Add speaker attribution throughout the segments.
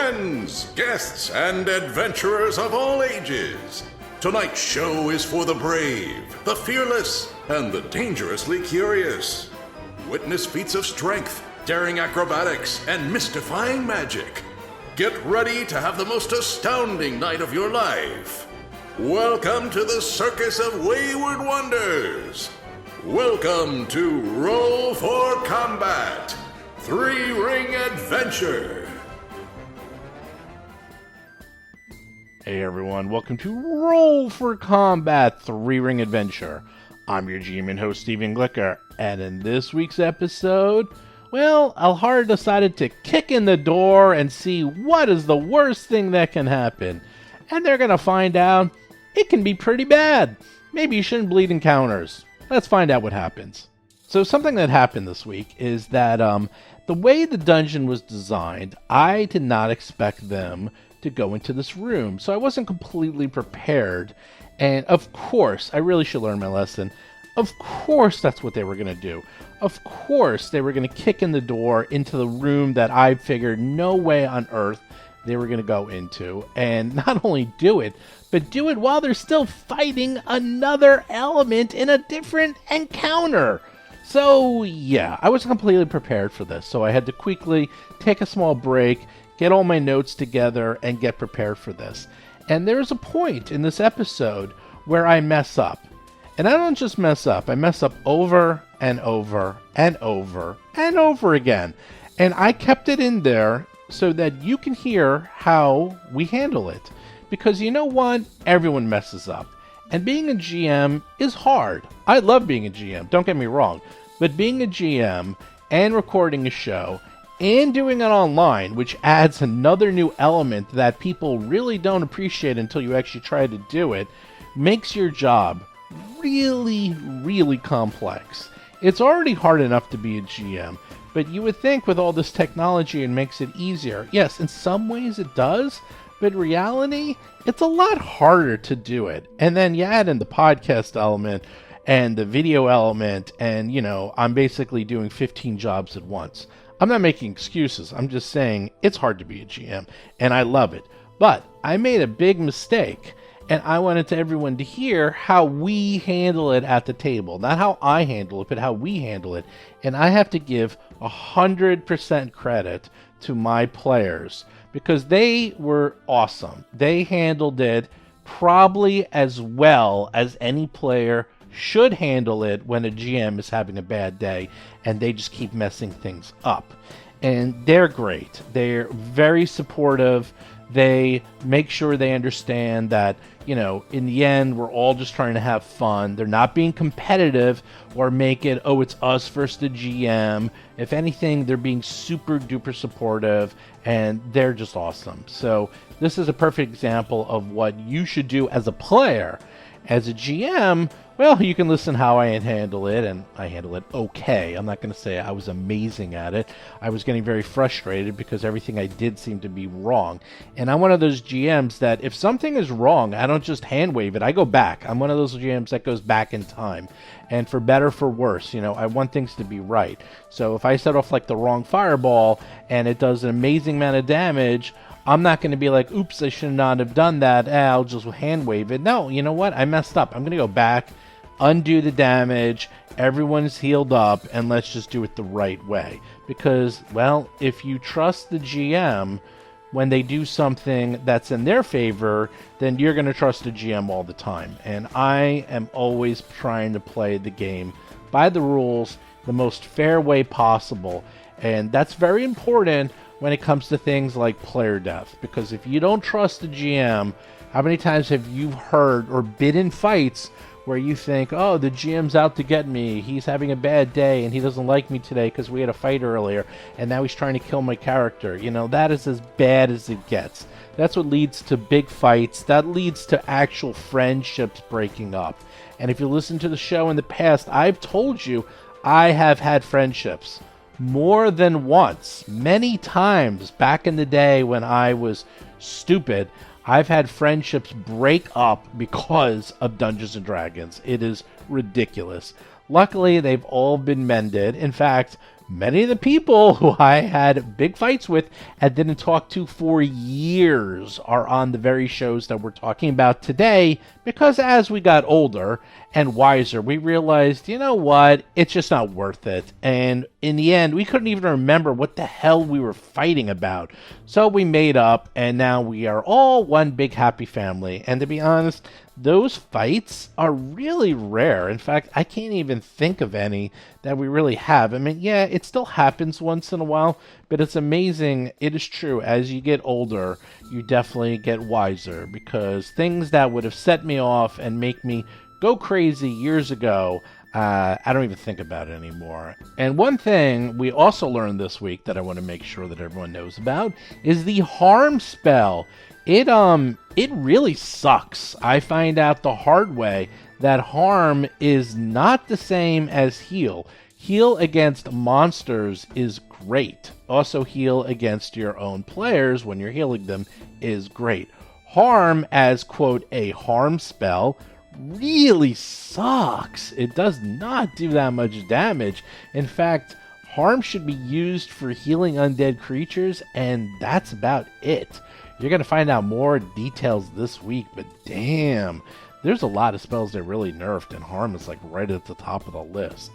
Speaker 1: Friends, guests, and adventurers of all ages, tonight's show is for the brave, the fearless, and the dangerously curious. Witness feats of strength, daring acrobatics, and mystifying magic. Get ready to have the most astounding night of your life. Welcome to the Circus of Wayward Wonders. Welcome to Roll for Combat, Three-Ring Adventure.
Speaker 2: Hey everyone, welcome to Roll for Combat, Three-Ring Adventure. I'm your GM and host, Steven Glicker, and in this week's episode, well, Alhara decided to kick in the door and see what is the worst thing that can happen. And they're gonna find out it can be pretty bad. Maybe you shouldn't bleed encounters. Let's find out what happens. So something that happened this week is that the way the dungeon was designed, I did not expect them to go into this room. So I wasn't completely prepared. And of course, I really should learn my lesson. Of course that's what they were going to do. Of course they were going to kick in the door into the room that I figured no way on earth they were going to go into. And not only do it, but do it while they're still fighting another element in a different encounter. So yeah, I wasn't completely prepared for this. So I had to quickly take a small break, get all my notes together, and get prepared for this. And there's a point in this episode where I mess up. And I don't just mess up, I mess up over and over and over and over again. And I kept it in there so that you can hear how we handle it. Because you know what? Everyone messes up. And being a GM is hard. I love being a GM, don't get me wrong. But being a GM and recording a show and doing it online, which adds another new element that people really don't appreciate until you actually try to do it, makes your job really, really complex. It's already hard enough to be a GM, but you would think with all this technology it makes it easier. Yes, in some ways it does, but in reality, it's a lot harder to do it. And then you add in the podcast element and the video element, and I'm basically doing 15 jobs at once. I'm not making excuses. I'm just saying it's hard to be a GM, and I love it. But I made a big mistake, and I wanted everyone to hear how we handle it at the table. Not how I handle it, but how we handle it. And I have to give 100% credit to my players because they were awesome. They handled it probably as well as any player should handle it when a GM is having a bad day and they just keep messing things up. And they're great. They're very supportive. They make sure they understand that, in the end, we're all just trying to have fun. They're not being competitive or make it, it's us versus the GM. If anything, they're being super duper supportive and they're just awesome. So this is a perfect example of what you should do as a player. As a GM, well, you can listen how I handle it, and I handle it okay. I'm not going to say I was amazing at it. I was getting very frustrated because everything I did seemed to be wrong. And I'm one of those GMs that if something is wrong, I don't just hand wave it. I go back. I'm one of those GMs that goes back in time. And for better, for worse, I want things to be right. So if I set off like the wrong fireball and it does an amazing amount of damage, I'm not going to be like, oops, I should not have done that. I'll just hand wave it. No, you know what? I messed up. I'm going to go back, undo the damage, everyone's healed up, and let's just do it the right way. Because, well, if you trust the GM when they do something that's in their favor, then you're going to trust the GM all the time. And I am always trying to play the game by the rules the most fair way possible. And that's very important when it comes to things like player death. Because if you don't trust the GM, how many times have you heard or been in fights where you think, oh, the GM's out to get me, he's having a bad day and he doesn't like me today because we had a fight earlier and now he's trying to kill my character. That is as bad as it gets. That's what leads to big fights. That leads to actual friendships breaking up. And if you listen to the show in the past, I've told you I have had friendships more than once, many times back in the day when I was stupid. I've had friendships break up because of Dungeons and Dragons. It is ridiculous. Luckily, they've all been mended. In fact, many of the people who I had big fights with and didn't talk to for years are on the very shows that we're talking about today, because as we got older and wiser, we realized, you know what, it's just not worth it. And in the end, we couldn't even remember what the hell we were fighting about. So we made up, and now we are all one big happy family. And to be honest, those fights are really rare. In fact, I can't even think of any that we really have. I mean, yeah, it still happens once in a while, but it's amazing. It is true. As you get older, you definitely get wiser, because things that would have set me off and make me go crazy years ago, I don't even think about it anymore. And one thing we also learned this week that I want to make sure that everyone knows about is the harm spell. It really sucks. I find out the hard way that harm is not the same as heal. Heal against monsters is great. Also, heal against your own players when you're healing them is great. Harm as, quote, a harm spell really sucks. It does not do that much damage. In fact, harm should be used for healing undead creatures, and that's about it. You're going to find out more details this week, but damn, there's a lot of spells that really nerfed, and harm is like right at the top of the list.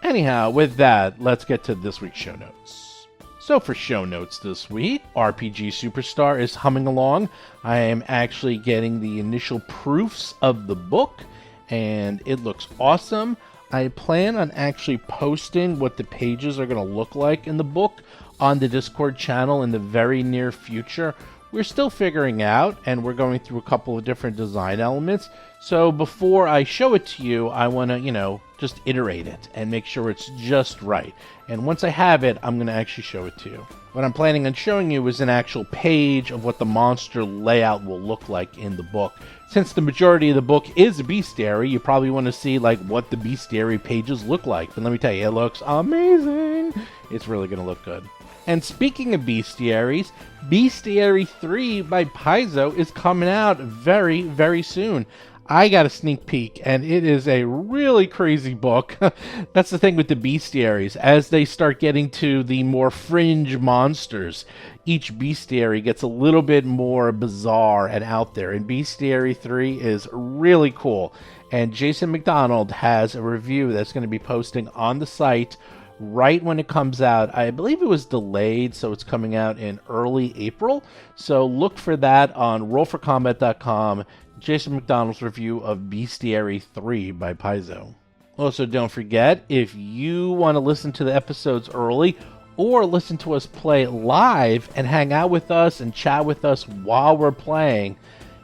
Speaker 2: Anyhow, with that, let's get to this week's show notes. So for show notes this week, RPG Superstar is humming along. I am actually getting the initial proofs of the book, and it looks awesome. I plan on actually posting what the pages are going to look like in the book on the Discord channel in the very near future. We're still figuring out, and we're going through a couple of different design elements. So before I show it to you, I want to, just iterate it and make sure it's just right. And once I have it, I'm going to actually show it to you. What I'm planning on showing you is an actual page of what the monster layout will look like in the book. Since the majority of the book is bestiary, you probably want to see what the bestiary pages look like. But let me tell you, it looks amazing. It's really going to look good. And speaking of bestiaries, Bestiary 3 by Paizo is coming out very, very soon. I got a sneak peek, and it is a really crazy book. That's the thing with the bestiaries. As they start getting to the more fringe monsters, each bestiary gets a little bit more bizarre and out there. And Bestiary 3 is really cool. And Jason McDonald has a review that's going to be posting on the site right when it comes out. I believe it was delayed, so it's coming out in early April. So look for that on rollforcombat.com. Jason McDonald's review of Bestiary 3 by Paizo. Also, don't forget, if you want to listen to the episodes early or listen to us play live and hang out with us and chat with us while we're playing,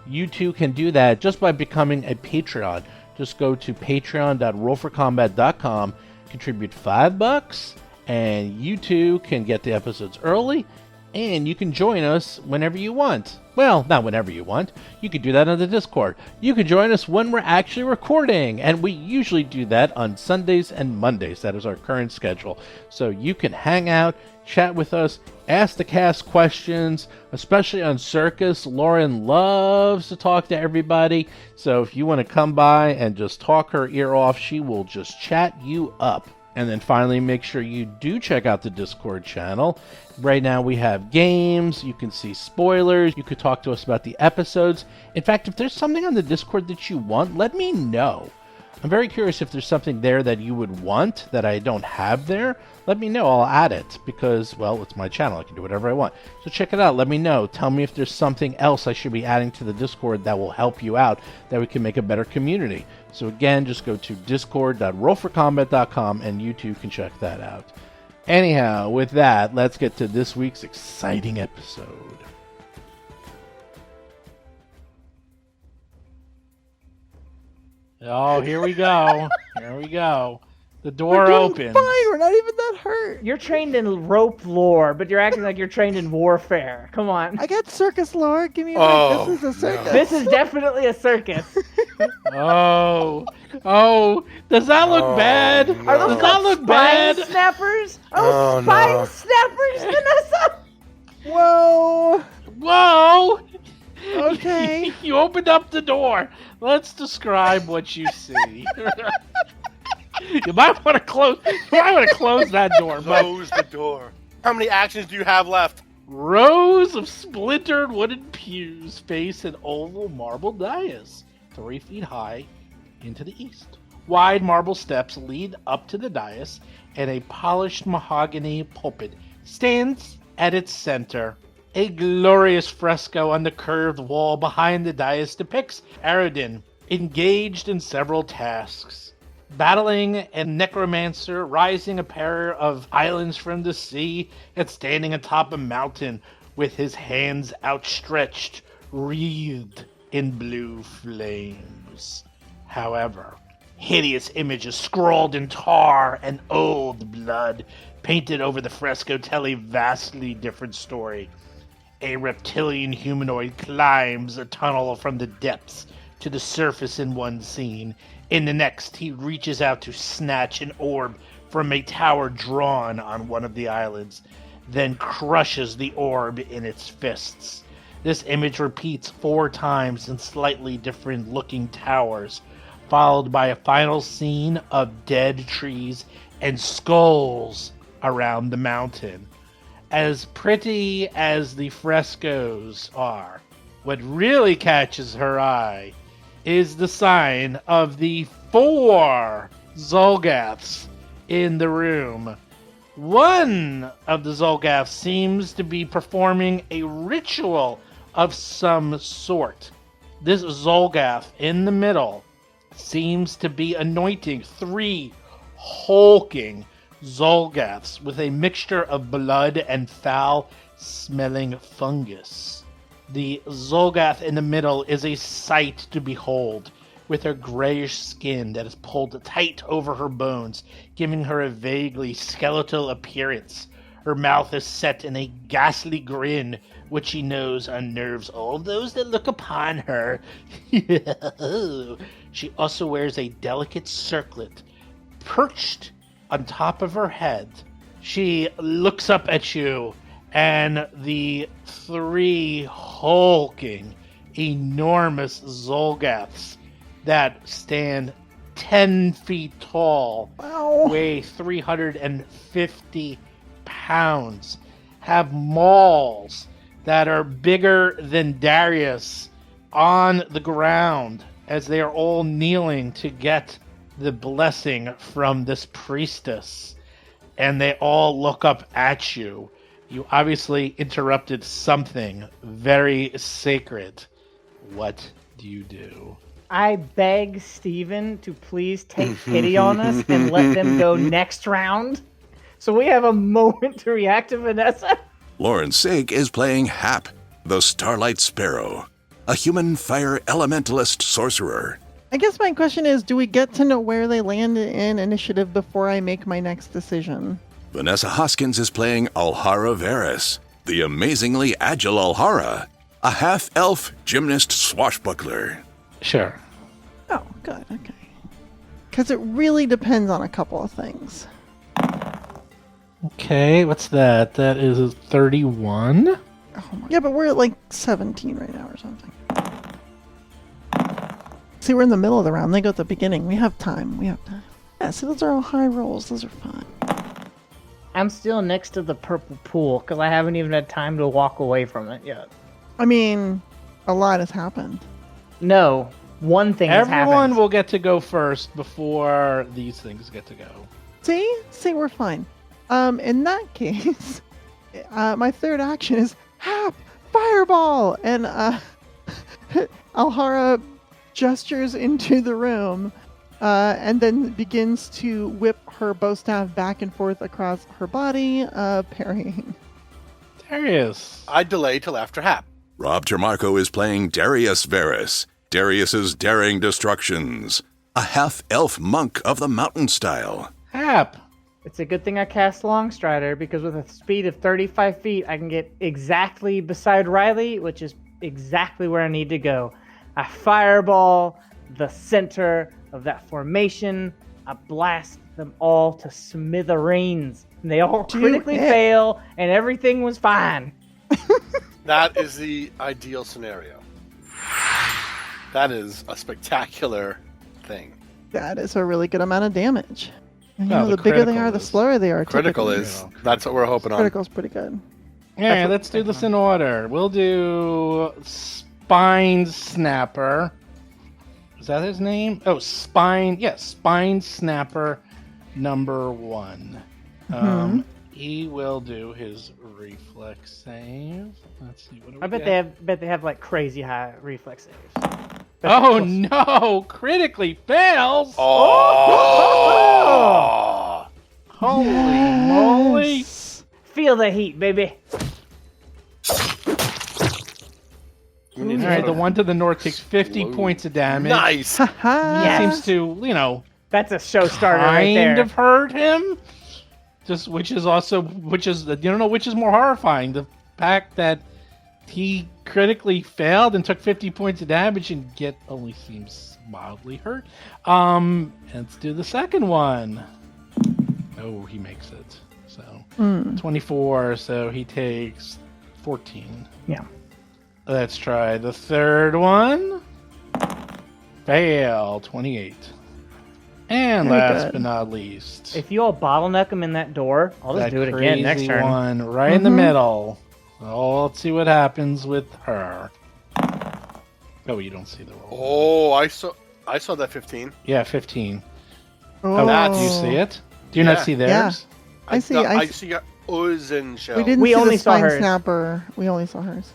Speaker 2: you too can do that just by becoming a Patreon. Just go to patreon.rollforcombat.com, contribute $5, and you too can get the episodes early, and you can join us whenever you want. Well, not whenever you want. You can do that on the Discord. You can join us when we're actually recording, and we usually do that on Sundays and Mondays. That is our current schedule. So you can hang out, chat with us, ask the cast questions, especially on Circus. Lauren loves to talk to everybody. So if you want to come by and just talk her ear off, she will just chat you up. And then finally, make sure you do check out the Discord channel. Right now we have games, you can see spoilers, you could talk to us about the episodes. In fact, if there's something on the Discord that you want, let me know. I'm very curious if there's something there that you would want that I don't have there. Let me know, I'll add it, because, well, it's my channel, I can do whatever I want. So check it out, let me know. Tell me if there's something else I should be adding to the Discord that will help you out, that we can make a better community. So again, just go to discord.rollforcombat.com and you too can check that out. Anyhow, with that, let's get to this week's exciting episode. Oh, here we go. Here we go. The door opens.
Speaker 3: Fine, we're not even that hurt.
Speaker 4: You're trained in rope lore, but you're acting like you're trained in warfare. Come on.
Speaker 3: I got circus lore. Give me a
Speaker 1: Oh,
Speaker 3: This is a circus.
Speaker 4: This is definitely a circus.
Speaker 2: Oh, does that look bad?
Speaker 1: no.
Speaker 4: Are those
Speaker 2: Does that
Speaker 4: called
Speaker 2: look
Speaker 4: spine
Speaker 2: bad?
Speaker 4: snappers?
Speaker 1: Oh,
Speaker 4: spine
Speaker 1: no.
Speaker 4: snappers, Vanessa!
Speaker 3: Whoa.
Speaker 2: Whoa!
Speaker 3: Okay.
Speaker 2: You opened up the door. Let's describe what you see. You might want to close that door. But
Speaker 5: Close the door. How many actions do you have left?
Speaker 2: rows of splintered wooden pews face an oval marble dais, 3 feet high, into the east. Wide marble steps lead up to the dais, and a polished mahogany pulpit stands at its center. A glorious fresco on the curved wall behind the dais depicts Aradin engaged in several tasks. Battling a necromancer, rising a pair of islands from the sea, and standing atop a mountain with his hands outstretched, wreathed in blue flames. However, hideous images scrawled in tar and old blood painted over the fresco tell a vastly different story. A reptilian humanoid climbs a tunnel from the depths to the surface in one scene. In the next, he reaches out to snatch an orb from a tower drawn on one of the islands, then crushes the orb in its fists. This image repeats 4 times in slightly different looking towers, followed by a final scene of dead trees and skulls around the mountain. As pretty as the frescoes are, what really catches her eye is the sign of the 4 Zolgaths in the room. One of the Zolgaths seems to be performing a ritual of some sort. This Zolgath in the middle seems to be anointing 3 hulking Zolgaths with a mixture of blood and foul-smelling fungus. The Zolgath in the middle is a sight to behold, with her grayish skin that is pulled tight over her bones, giving her a vaguely skeletal appearance. Her mouth is set in a ghastly grin, which she knows unnerves all those that look upon her. She also wears a delicate circlet perched on top of her head. She looks up at you, and the 3 hulking, enormous Zolgaths that stand 10 feet tall, weigh 350 pounds, have mauls that are bigger than Darius on the ground as they are all kneeling to get the blessing from this priestess. And they all look up at you. You obviously interrupted something very sacred. What do you do?
Speaker 4: I beg Steven to please take pity on us and let them go next round, so we have a moment to react to Vanessa.
Speaker 1: Lauren Sake is playing Hap, the Starlight Sparrow, a human fire elementalist sorcerer.
Speaker 3: I guess my question is, do we get to know where they land in initiative before I make my next decision?
Speaker 1: Vanessa Hoskins is playing Alhara Varys, the amazingly agile Alhara, a half-elf gymnast swashbuckler.
Speaker 2: Sure.
Speaker 3: Oh, good, okay. Because it really depends on a couple of things.
Speaker 2: Okay, what's that? That is 31.
Speaker 3: Yeah, but we're at like 17 right now or something. See, we're in the middle of the round. They go at the beginning. We have time. Yeah, see, those are all high rolls. Those are fine.
Speaker 4: I'm still next to the purple pool because I haven't even had time to walk away from it yet.
Speaker 3: I mean, a lot has happened.
Speaker 4: No, one thing has happened.
Speaker 2: Everyone will get to go first before these things get to go.
Speaker 3: See, we're fine. In that case, my third action is Hap, fireball, and Alhara gestures into the room, and then begins to whip her bowstaff back and forth across her body, parrying.
Speaker 2: Darius.
Speaker 5: I delay till after Hap.
Speaker 1: Rob Termarco is playing Darius Varys, Darius's daring destructions, a half-elf monk of the mountain style.
Speaker 2: Hap.
Speaker 4: It's a good thing I cast Longstrider, because with a speed of 35 feet, I can get exactly beside Riley, which is exactly where I need to go. I fireball the center of that formation. I blast them all to smithereens. And they all critically fail, and everything was fine.
Speaker 5: That is the ideal scenario. That is a spectacular thing.
Speaker 3: That is a really good amount of damage. And
Speaker 2: No,
Speaker 3: the
Speaker 2: the
Speaker 3: bigger they
Speaker 2: critical
Speaker 3: are, the
Speaker 2: is-
Speaker 3: slower they are.
Speaker 5: Critical
Speaker 3: typically.
Speaker 5: is. That's what we're hoping on.
Speaker 3: Critical's pretty good.
Speaker 2: Yeah,
Speaker 4: what
Speaker 2: let's
Speaker 4: we're
Speaker 2: do this
Speaker 4: thinking
Speaker 2: in order. We'll do Spine Snapper. Is that his name? Oh, Spine. Yeah, Spine Snapper number 1. He will do his reflex save. Let's see what do we
Speaker 4: I bet they have like crazy high reflex saves.
Speaker 2: Oh no! Critically fails.
Speaker 5: Oh!
Speaker 2: Holy moly!
Speaker 3: Yes.
Speaker 4: Feel the heat, baby.
Speaker 5: We need
Speaker 2: All right,
Speaker 5: to
Speaker 2: the one to the north takes 50
Speaker 5: explode.
Speaker 2: points of damage.
Speaker 5: Nice.
Speaker 3: Ha-ha.
Speaker 4: Yes.
Speaker 2: Seems to,
Speaker 4: That's a show starter right
Speaker 2: kind
Speaker 4: there.
Speaker 2: of hurt him. Which is more horrifying, the fact that he critically failed and took 50 points of damage and yet only seems mildly hurt. Let's do the second one. Oh, he makes it. So 24, so he takes 14.
Speaker 4: Yeah.
Speaker 2: Let's try the third one. Fail, 28. And
Speaker 3: Very
Speaker 2: last
Speaker 3: good.
Speaker 2: but not least,
Speaker 4: If you all bottleneck them in that door, I'll just
Speaker 2: that
Speaker 4: do it again next
Speaker 2: crazy
Speaker 4: turn.
Speaker 2: one right in the middle. Oh, let's see what happens with her. Oh, you don't see the roll.
Speaker 5: Oh, I saw that 15.
Speaker 2: Yeah, 15.
Speaker 3: Oh,
Speaker 2: Do you see it? Do you not
Speaker 5: Yeah.
Speaker 2: see theirs?
Speaker 3: I see.
Speaker 5: I see a Uzen shell.
Speaker 3: We didn't
Speaker 4: We
Speaker 3: see
Speaker 4: only
Speaker 3: the
Speaker 4: saw
Speaker 3: spine
Speaker 4: hers.
Speaker 3: snapper. We only saw hers.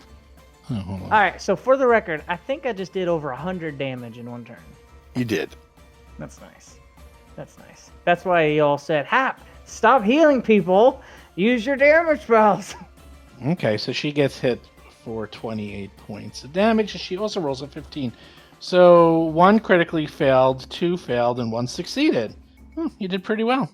Speaker 2: Oh, hold on.
Speaker 4: All right, so for the record, I think I just did over 100 damage in one turn.
Speaker 5: You did.
Speaker 4: That's nice. That's nice. That's why y'all said, Hap, stop healing people. Use your damage spells.
Speaker 2: Okay, so she gets hit for 28 points of damage. She also rolls a 15. So 1 critically failed, 2 failed, and 1 succeeded. You did pretty well.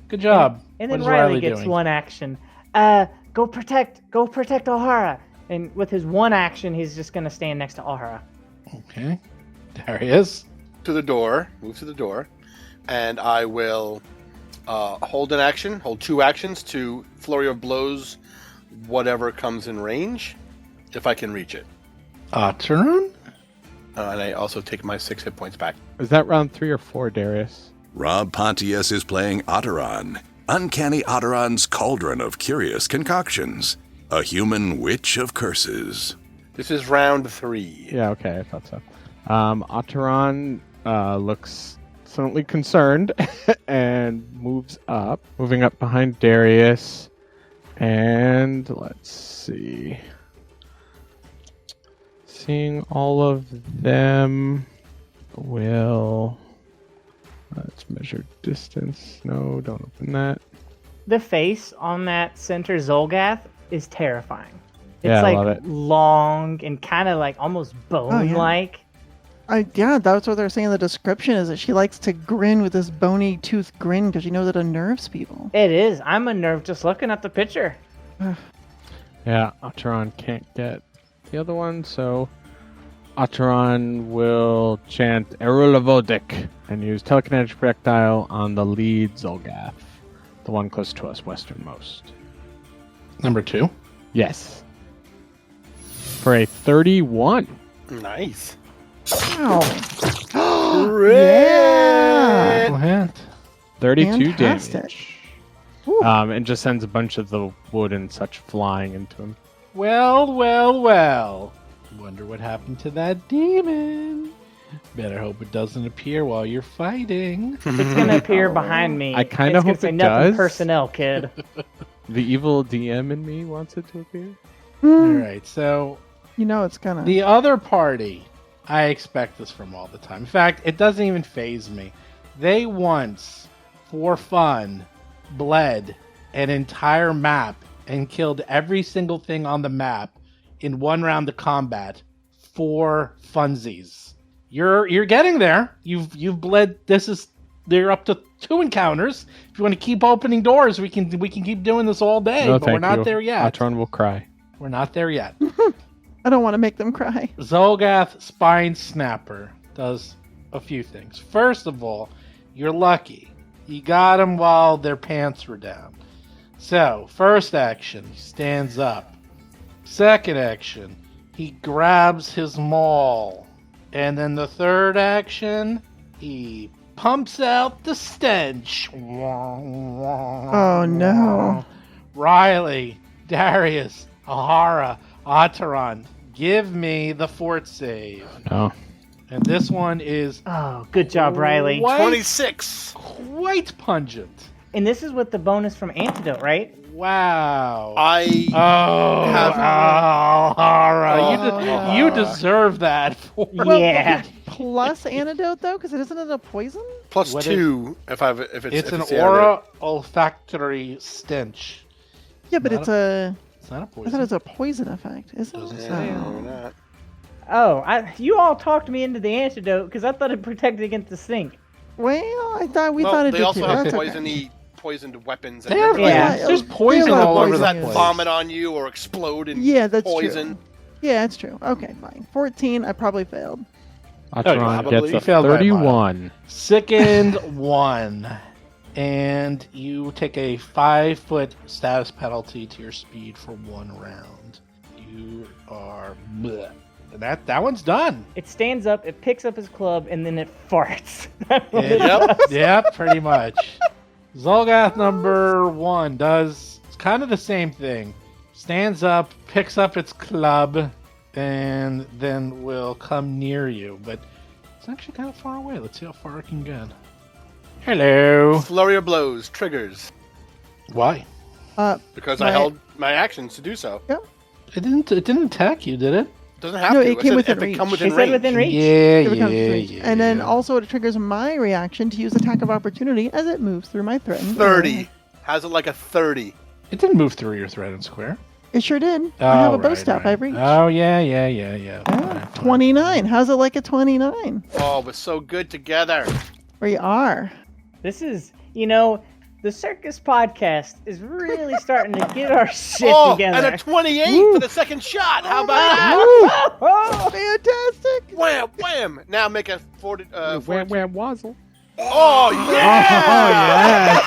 Speaker 2: Good job.
Speaker 4: And
Speaker 2: What
Speaker 4: then
Speaker 2: is
Speaker 4: Riley gets
Speaker 2: doing?
Speaker 4: one action. Go protect O'Hara. And with his one action, he's just going to stand next to O'Hara.
Speaker 2: Okay. There he is.
Speaker 5: To the door. Move to the door. And I will hold 2 actions to Flurry of Blows whatever comes in range, if I can reach it.
Speaker 2: Otteron?
Speaker 5: And I also take my 6 hit points back.
Speaker 6: Is that round 3 or 4, Darius?
Speaker 1: Rob Pontius is playing Otteron, Uncanny Otteron's Cauldron of Curious Concoctions, a human witch of curses.
Speaker 5: This is round 3.
Speaker 6: Yeah, okay, I thought so. Otteron looks suddenly concerned and moving up behind Darius. And let's see. Seeing all of them will... Let's measure distance. No, don't open that.
Speaker 4: The face on that center Zolgath is terrifying. It's
Speaker 6: Yeah, I
Speaker 4: like
Speaker 6: love it.
Speaker 4: long and kind of like almost bone-like.
Speaker 3: Yeah, that's what they're saying in the description is that she likes to grin with this bony tooth grin because she knows it unnerves people.
Speaker 4: It is. I'm unnerved just looking at the picture.
Speaker 6: Yeah, Otteron can't get the other one, so Otteron will chant Erulavodik and use telekinetic projectile on the lead Zolgath, the one close to us westernmost.
Speaker 2: Number 2.
Speaker 6: Yes. For a 31.
Speaker 5: Nice.
Speaker 3: Wow.
Speaker 5: Crit!
Speaker 3: Yeah.
Speaker 2: Go ahead.
Speaker 6: 32
Speaker 3: Fantastic.
Speaker 6: damage.
Speaker 3: Woo.
Speaker 6: And just sends a bunch of the wood and such flying into him.
Speaker 2: Well, well, well. Wonder what happened to that demon. Better hope it doesn't appear while you're fighting.
Speaker 4: It's going to appear behind me.
Speaker 6: I kinda
Speaker 4: It's gonna
Speaker 6: hope
Speaker 4: say
Speaker 6: it
Speaker 4: nothing
Speaker 6: does.
Speaker 4: personnel, kid.
Speaker 6: The evil DM in me wants it to appear.
Speaker 2: Alright, so
Speaker 3: You know it's gonna.
Speaker 2: the other party, I expect this from all the time. In fact, it doesn't even faze me. They once, for fun, bled an entire map and killed every single thing on the map in one round of combat for funsies. You're getting there. You've bled. They're up to 2 encounters. If you want to keep opening doors, we can keep doing this all day.
Speaker 6: No,
Speaker 2: but we're
Speaker 6: thank
Speaker 2: not
Speaker 6: you.
Speaker 2: there yet.
Speaker 6: Otteron will cry.
Speaker 2: We're not there yet.
Speaker 3: I don't want to make them cry.
Speaker 2: Zolgath Spine Snapper does a few things. First of all, you're lucky. You got them while their pants were down. So, first action, he stands up. Second action, he grabs his maul. And then the third action, he pumps out the stench.
Speaker 3: Oh no.
Speaker 2: Riley, Darius, Ahara, Ataran, give me the fort save.
Speaker 6: No.
Speaker 2: And this one is
Speaker 4: Oh, good job, Riley.
Speaker 2: What?
Speaker 5: 26.
Speaker 2: quite pungent.
Speaker 4: And this is with the bonus from Antidote, right?
Speaker 2: Wow.
Speaker 5: I
Speaker 2: Oh, Ahara, you
Speaker 3: no.
Speaker 2: deserve that. For
Speaker 4: Yeah.
Speaker 3: Plus antidote though, because it isn't it a poison?
Speaker 5: plus
Speaker 2: What
Speaker 5: 2 if
Speaker 2: It's
Speaker 5: if
Speaker 2: an
Speaker 5: the
Speaker 2: aura olfactory stench.
Speaker 3: Yeah, but
Speaker 2: Not
Speaker 3: it's a.
Speaker 2: It's not a
Speaker 3: I thought
Speaker 2: poison.
Speaker 3: it's a poison effect, isn't
Speaker 2: Doesn't
Speaker 3: it?
Speaker 2: say.
Speaker 5: Yeah,
Speaker 3: Oh.
Speaker 5: maybe not.
Speaker 4: Oh, you all talked me into the antidote because I thought it protected against the stink.
Speaker 3: Well, I thought we
Speaker 5: Well,
Speaker 3: thought it
Speaker 5: they
Speaker 3: did
Speaker 5: also
Speaker 3: too.
Speaker 5: have
Speaker 3: That's okay.
Speaker 5: poisoned weapons.
Speaker 2: They have,
Speaker 4: Yeah.
Speaker 2: There's poison
Speaker 3: They have
Speaker 2: all over
Speaker 5: Ones
Speaker 2: the
Speaker 5: that
Speaker 2: place.
Speaker 5: vomit on you or explode in
Speaker 3: Yeah, that's
Speaker 5: poison.
Speaker 3: true. Yeah, it's true. Okay, fine. 14, I probably failed.
Speaker 6: Atron
Speaker 5: probably.
Speaker 6: gets
Speaker 2: You
Speaker 6: a
Speaker 2: failed by a mile.
Speaker 6: 31.
Speaker 2: Sickened 1. And you take a 5-foot status penalty to your speed for 1 round. You are bleh. And that one's done.
Speaker 4: It stands up, it picks up his club, and then it farts.
Speaker 2: Yep, pretty much. Zolgath number 1 does it's kind of the same thing. Stands up, picks up its club, and then will come near you. But it's actually kind of far away. Let's see how far it can get. Hello.
Speaker 5: Flurry of blows triggers
Speaker 2: Why?
Speaker 5: because
Speaker 3: My-
Speaker 5: I held my actions to do so.
Speaker 2: It didn't attack you, did it?
Speaker 5: Doesn't have
Speaker 3: No,
Speaker 5: to.
Speaker 3: it came
Speaker 5: said
Speaker 3: within
Speaker 5: if it come
Speaker 3: reach.
Speaker 5: within
Speaker 4: It said
Speaker 5: range.
Speaker 4: within reach.
Speaker 2: Yeah,
Speaker 3: It becomes range.
Speaker 2: yeah.
Speaker 3: And then also it triggers my reaction to use attack of opportunity as it moves through my threatened
Speaker 5: 30.
Speaker 3: area.
Speaker 5: Has it like a 30.
Speaker 2: It didn't move through your threatened square.
Speaker 3: It sure did. I have
Speaker 2: Oh,
Speaker 3: a bow
Speaker 2: right,
Speaker 3: staff.
Speaker 2: right.
Speaker 3: I've reached.
Speaker 2: Oh, yeah.
Speaker 3: Yeah,
Speaker 2: Fine, fine.
Speaker 3: 29. How's it like a 29?
Speaker 5: Oh, we're so good together.
Speaker 3: We are.
Speaker 4: This is, the Circus Podcast is really starting to get our shit
Speaker 5: Oh,
Speaker 4: together.
Speaker 5: and a 28 for the second shot. How about that?
Speaker 3: Oh, fantastic!
Speaker 5: Wham, wham. Now make a 40.
Speaker 6: Wham, wham, wazzle.
Speaker 5: Oh, yeah!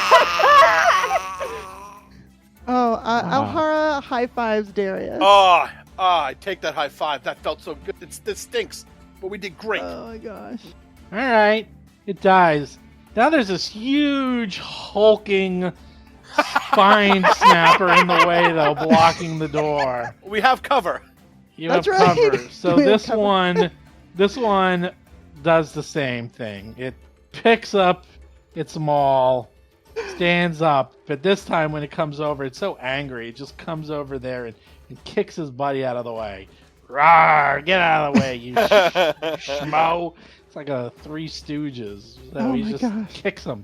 Speaker 3: Oh, Alhara high fives Darius.
Speaker 5: Oh, I take that high five. That felt so good. This stinks, but we did great.
Speaker 3: Oh my gosh.
Speaker 2: All right. It dies. Now there's this huge, hulking spine snapper in the way, though, blocking the door.
Speaker 5: We have cover.
Speaker 2: You
Speaker 3: That's
Speaker 2: have
Speaker 3: right.
Speaker 2: cover. So
Speaker 3: We have
Speaker 2: this
Speaker 3: cover.
Speaker 2: this one does the same thing. It picks up its maul, stands up, but this time when it comes over, it's so angry, it just comes over there and kicks his buddy out of the way. Rawr, get out of the way, you schmo. It's like a Three Stooges. So
Speaker 3: Oh
Speaker 2: he
Speaker 3: my
Speaker 2: just
Speaker 3: gosh.
Speaker 2: kicks him,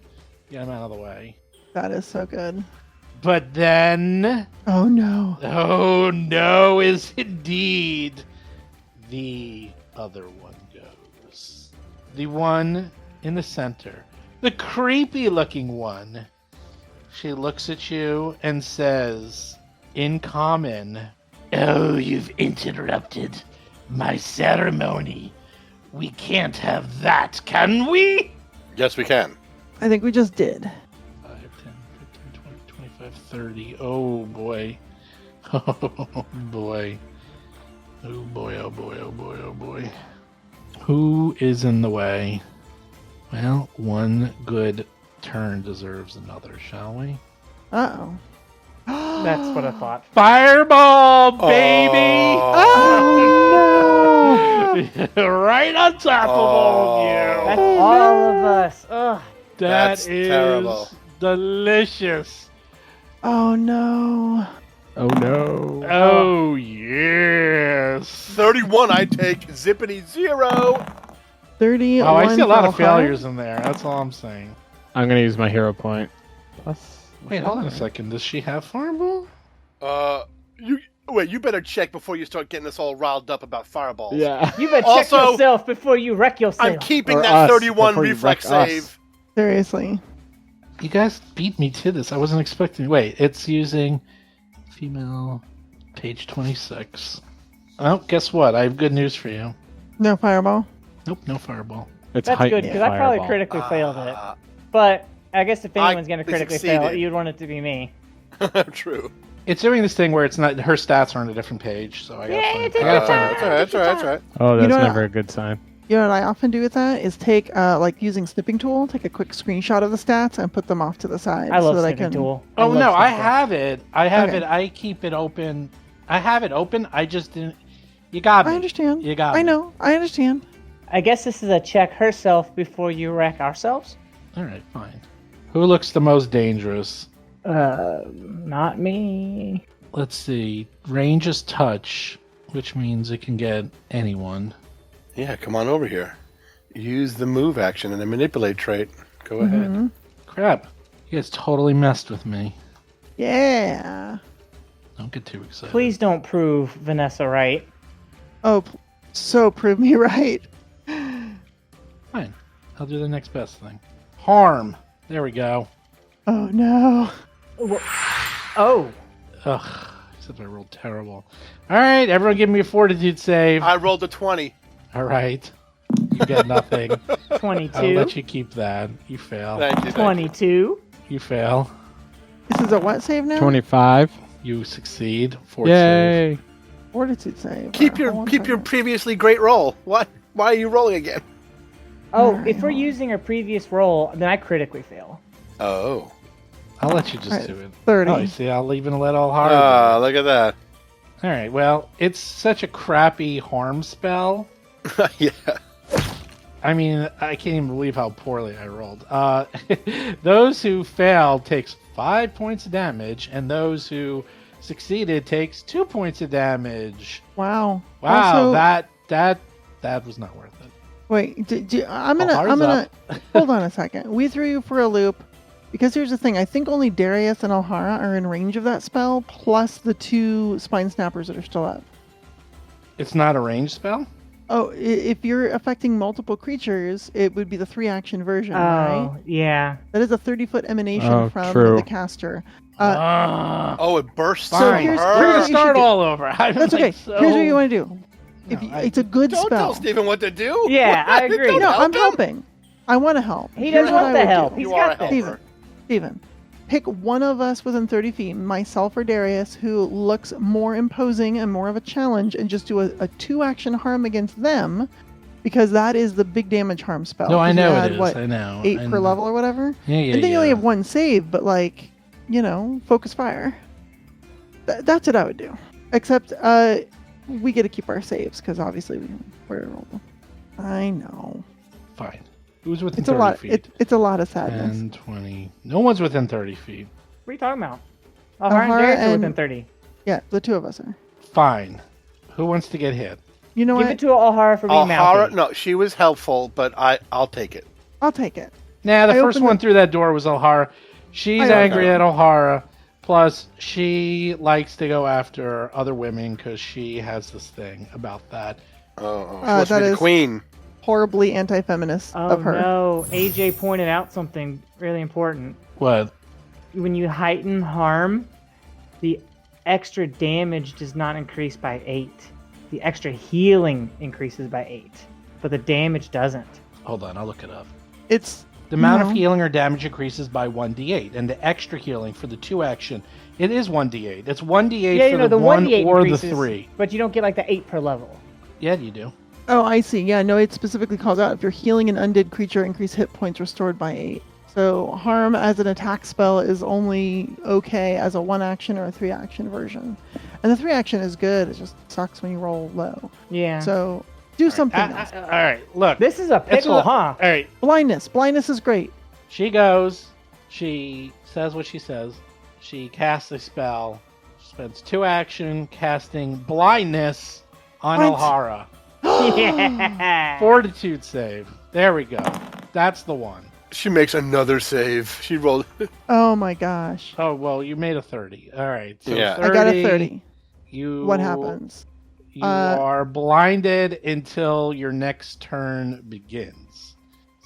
Speaker 2: get him out of the way.
Speaker 3: That is so good.
Speaker 2: But then,
Speaker 3: Oh no.
Speaker 2: oh no, is indeed the other one goes. The one in the center. The creepy looking one. She looks at you and says, in common, "Oh, you've interrupted my ceremony. We can't have that, can we?"
Speaker 5: Yes, we can.
Speaker 3: I think we just did.
Speaker 2: 5, 10, 15, 20, 25, 30. Oh boy. Oh boy. Oh boy, oh boy, oh boy, oh boy. Who is in the way? Well, one good turn deserves another, shall we?
Speaker 3: Uh-oh.
Speaker 4: That's what I thought.
Speaker 2: Fireball, baby!
Speaker 3: Oh
Speaker 2: Right on top of all of you.
Speaker 4: That's all of us. Ugh.
Speaker 2: That
Speaker 5: That's
Speaker 2: is
Speaker 5: terrible.
Speaker 2: delicious.
Speaker 3: Oh no.
Speaker 6: Oh no.
Speaker 2: Oh, yes.
Speaker 5: 31, I take zippity 0.
Speaker 3: 30.
Speaker 2: Oh, I see a lot of
Speaker 3: Valhalla.
Speaker 2: failures in there. That's all I'm saying.
Speaker 6: I'm gonna use my hero point. Plus.
Speaker 2: Wait, hold on a second. Does she have Fireball?
Speaker 5: You better check before you start getting us all riled up about fireballs.
Speaker 6: Yeah.
Speaker 4: You better check
Speaker 5: Also,
Speaker 4: yourself before you wreck yourself.
Speaker 5: I'm keeping
Speaker 6: Or
Speaker 5: that
Speaker 6: us,
Speaker 5: 31
Speaker 6: before you
Speaker 5: reflex
Speaker 6: wreck us.
Speaker 5: save.
Speaker 3: Seriously.
Speaker 2: You guys beat me to this. I wasn't expecting. Wait, it's using female page 26. Oh, guess what? I have good news for you.
Speaker 3: No fireball.
Speaker 2: Nope, no Fireball.
Speaker 6: It's
Speaker 4: That's
Speaker 6: heightened
Speaker 4: good, because I probably
Speaker 6: fireball.
Speaker 4: critically failed it. But I guess if
Speaker 5: I
Speaker 4: anyone's going to critically
Speaker 5: succeeded.
Speaker 4: fail, you'd want it to be me.
Speaker 5: True.
Speaker 2: It's doing this thing where it's not her stats are on a different page, so I gotta
Speaker 4: Yeah,
Speaker 2: find.
Speaker 4: take
Speaker 2: I gotta
Speaker 4: your
Speaker 2: find
Speaker 4: time.
Speaker 2: it.
Speaker 5: That's all right.
Speaker 6: Oh,
Speaker 3: You
Speaker 6: that's
Speaker 3: know,
Speaker 6: never a good sign.
Speaker 3: You know what I often do with that is take, like using snipping tool, take a quick screenshot of the stats and put them off to the side.
Speaker 4: I love
Speaker 3: so that
Speaker 4: snipping tool.
Speaker 2: Oh no, I
Speaker 4: Snipping tool.
Speaker 2: have it. I have
Speaker 3: Okay.
Speaker 2: it. I keep it open. I have it open. I just didn't. You got me.
Speaker 3: I understand.
Speaker 2: You got me.
Speaker 3: I know. I understand.
Speaker 4: I guess this is a check herself before you wreck ourselves.
Speaker 2: All right, fine. Who looks the most dangerous?
Speaker 4: Not me.
Speaker 2: Let's see. Range is touch, which means it can get anyone.
Speaker 5: Yeah, come on over here. Use the move action and the manipulate trait. Go ahead.
Speaker 2: Crap. You guys totally messed with me.
Speaker 3: Yeah.
Speaker 2: Don't get too excited.
Speaker 4: Please don't prove Vanessa right.
Speaker 3: Oh, so prove me right.
Speaker 2: Fine. I'll do the next best thing. Harm. There we go.
Speaker 3: Oh no.
Speaker 4: Oh,
Speaker 2: Ugh. Except I rolled terrible. All right, everyone give me a fortitude save.
Speaker 5: I rolled a 20.
Speaker 2: All right. You get nothing.
Speaker 4: 22.
Speaker 2: I'll let you keep that. You fail.
Speaker 5: Thank you.
Speaker 4: 22.
Speaker 2: You fail.
Speaker 3: This is a what save now?
Speaker 6: 25.
Speaker 2: You succeed. Fort save.
Speaker 6: Yay.
Speaker 3: Fortitude save.
Speaker 5: Keep
Speaker 3: Hold on a
Speaker 5: your
Speaker 3: second.
Speaker 5: previously great roll. What? Why are you rolling again?
Speaker 4: Oh,
Speaker 3: Alright,
Speaker 4: if we're
Speaker 3: hold on.
Speaker 4: using a previous roll, then I critically fail.
Speaker 5: Oh.
Speaker 2: I'll let you just
Speaker 3: All right,
Speaker 2: do it.
Speaker 3: 30.
Speaker 2: Oh, you see, I'll even let all hard.
Speaker 5: Ah, look at that.
Speaker 2: All right. Well, it's such a crappy harm spell.
Speaker 5: Yeah.
Speaker 2: I mean, I can't even believe how poorly I rolled. Those who failed takes 5 points of damage, and those who succeeded takes 2 points of damage.
Speaker 3: Wow.
Speaker 2: Wow,
Speaker 3: Also,
Speaker 2: that was not worth it.
Speaker 3: Wait, I'm
Speaker 2: Alhara's
Speaker 3: gonna hold on a second. We threw you for a loop because here's the thing. I think only Darius and Alhara are in range of that spell, plus the 2 spine snappers that are still up.
Speaker 2: It's not a ranged spell?
Speaker 3: Oh, if you're affecting multiple creatures, it would be the 3-action version,
Speaker 4: Oh,
Speaker 3: right?
Speaker 4: yeah.
Speaker 3: That is a 30-foot emanation
Speaker 6: Oh,
Speaker 3: from
Speaker 6: true.
Speaker 3: the caster.
Speaker 5: Oh, it bursts.
Speaker 3: So
Speaker 2: Fine.
Speaker 3: here's-
Speaker 2: We're
Speaker 3: here's
Speaker 2: gonna
Speaker 3: what you
Speaker 2: start
Speaker 3: should do.
Speaker 2: all over. I'm
Speaker 3: That's
Speaker 2: like,
Speaker 3: okay.
Speaker 2: so-
Speaker 3: Here's what you want to do. If
Speaker 2: No,
Speaker 3: you,
Speaker 2: I-
Speaker 3: it's a good
Speaker 5: Don't
Speaker 3: spell.
Speaker 5: tell Stephen what to do.
Speaker 4: Yeah, I agree.
Speaker 5: Don't
Speaker 3: No,
Speaker 5: help
Speaker 3: I'm
Speaker 5: him.
Speaker 3: helping. I want to help.
Speaker 4: He
Speaker 3: Here's
Speaker 4: doesn't
Speaker 3: what
Speaker 4: want
Speaker 3: I
Speaker 4: the
Speaker 3: would
Speaker 4: help.
Speaker 3: do.
Speaker 4: He's
Speaker 5: You are
Speaker 4: got
Speaker 5: a
Speaker 4: this.
Speaker 5: helper.
Speaker 3: Steven, pick one of us within 30 feet, myself or Darius, who looks more imposing and more of a challenge, and just do a 2-action harm against them, because that is the big damage harm spell.
Speaker 2: No, I
Speaker 3: 'Cause you
Speaker 2: know
Speaker 3: add,
Speaker 2: it is.
Speaker 3: what,
Speaker 2: I know.
Speaker 3: 8
Speaker 2: I
Speaker 3: per
Speaker 2: know.
Speaker 3: level or whatever?
Speaker 2: Yeah, yeah,
Speaker 3: And then you only
Speaker 2: yeah.
Speaker 3: have 1 save, but focus fire. That's what I would do. Except, we get to keep our saves, because obviously we're rolling. I know.
Speaker 2: Fine. Who's within
Speaker 3: It's a
Speaker 2: 30
Speaker 3: lot.
Speaker 2: feet?
Speaker 3: It's a lot of sadness.
Speaker 2: 10, 20. No one's within 30 feet.
Speaker 4: What are you talking about? Alhara and
Speaker 3: Alhara
Speaker 4: Darius are
Speaker 3: and-
Speaker 4: within 30.
Speaker 3: Yeah, the 2 of us are.
Speaker 2: Fine. Who wants to get hit?
Speaker 3: You know
Speaker 4: Give
Speaker 3: what?
Speaker 4: it to Alhara for being
Speaker 5: Alhara,
Speaker 4: mouthy.
Speaker 5: no, she was helpful, but I'll take it.
Speaker 3: I'll take it.
Speaker 2: Nah, the
Speaker 3: I
Speaker 2: first
Speaker 3: opened
Speaker 2: one
Speaker 3: the-
Speaker 2: through that door was Alhara. She's
Speaker 3: I
Speaker 2: angry
Speaker 5: know.
Speaker 2: at Alhara. Plus, she likes to go after other women because she has this thing about that.
Speaker 5: Oh, she wants to
Speaker 3: that
Speaker 5: be the
Speaker 3: is-
Speaker 5: queen.
Speaker 3: Horribly anti-feminist
Speaker 4: Oh,
Speaker 3: of her.
Speaker 4: no. AJ pointed out something really important.
Speaker 2: What?
Speaker 4: When you heighten harm, the extra damage does not increase by 8. The extra healing increases by 8, but the damage doesn't.
Speaker 2: Hold on, I'll look it up.
Speaker 3: It's
Speaker 2: The amount
Speaker 3: No.
Speaker 2: of healing or damage increases by 1d8, and the extra healing for the 2-action, it is 1d8. It's 1d8
Speaker 4: Yeah,
Speaker 2: for
Speaker 4: you know, the
Speaker 2: 1
Speaker 4: 1d8
Speaker 2: or
Speaker 4: increases,
Speaker 2: the 3.
Speaker 4: but you don't get like the 8 per level.
Speaker 2: Yeah, you do.
Speaker 3: oh, I see. Yeah, no, it specifically calls out if you're healing an undead creature, increase hit points restored by 8. So harm as an attack spell is only okay as a 1-action or a 3-action version, and the 3-action is good. It just sucks when you roll low.
Speaker 4: Yeah.
Speaker 3: So do something else.
Speaker 2: All right, look.
Speaker 4: This is a
Speaker 2: It's
Speaker 4: pickle, huh?
Speaker 2: All right,
Speaker 3: Blindness. Blindness is great.
Speaker 2: she goes, she says what she says, she casts a spell, spends 2 action casting blindness on
Speaker 3: What?
Speaker 2: Alhara.
Speaker 4: Yeah.
Speaker 2: Fortitude save. There we go. That's the one.
Speaker 5: She makes another save. She rolled.
Speaker 3: Oh my gosh.
Speaker 2: Oh, well, you made a 30. All right. So
Speaker 5: Yeah.
Speaker 2: 30,
Speaker 3: I got a 30.
Speaker 2: You,
Speaker 3: What happens?
Speaker 2: You are blinded until your next turn begins.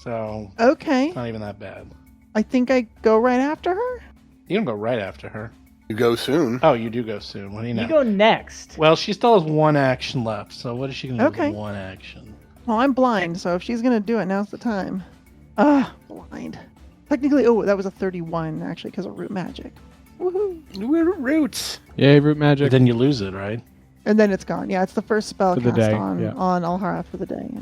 Speaker 2: So
Speaker 3: Okay.
Speaker 2: it's not even that bad.
Speaker 3: I think I go right after her.
Speaker 2: You don't go right after her.
Speaker 5: You go soon.
Speaker 2: Oh, you do go soon. What do you know?
Speaker 4: You go next.
Speaker 2: Well, she still has 1 action left. So what is she going to do
Speaker 3: Okay.
Speaker 2: with 1 action?
Speaker 3: Well, I'm blind, so if she's gonna do it, now's the time. Blind. Technically, that was a 31 actually because of root magic. Woohoo!
Speaker 5: We're roots.
Speaker 6: Yay, root
Speaker 2: But
Speaker 6: magic.
Speaker 2: then you lose it, right?
Speaker 3: And then it's gone. Yeah, it's the first spell
Speaker 6: For the
Speaker 3: cast
Speaker 6: day,
Speaker 3: on
Speaker 6: yeah.
Speaker 3: on Alhara for the day. Yeah.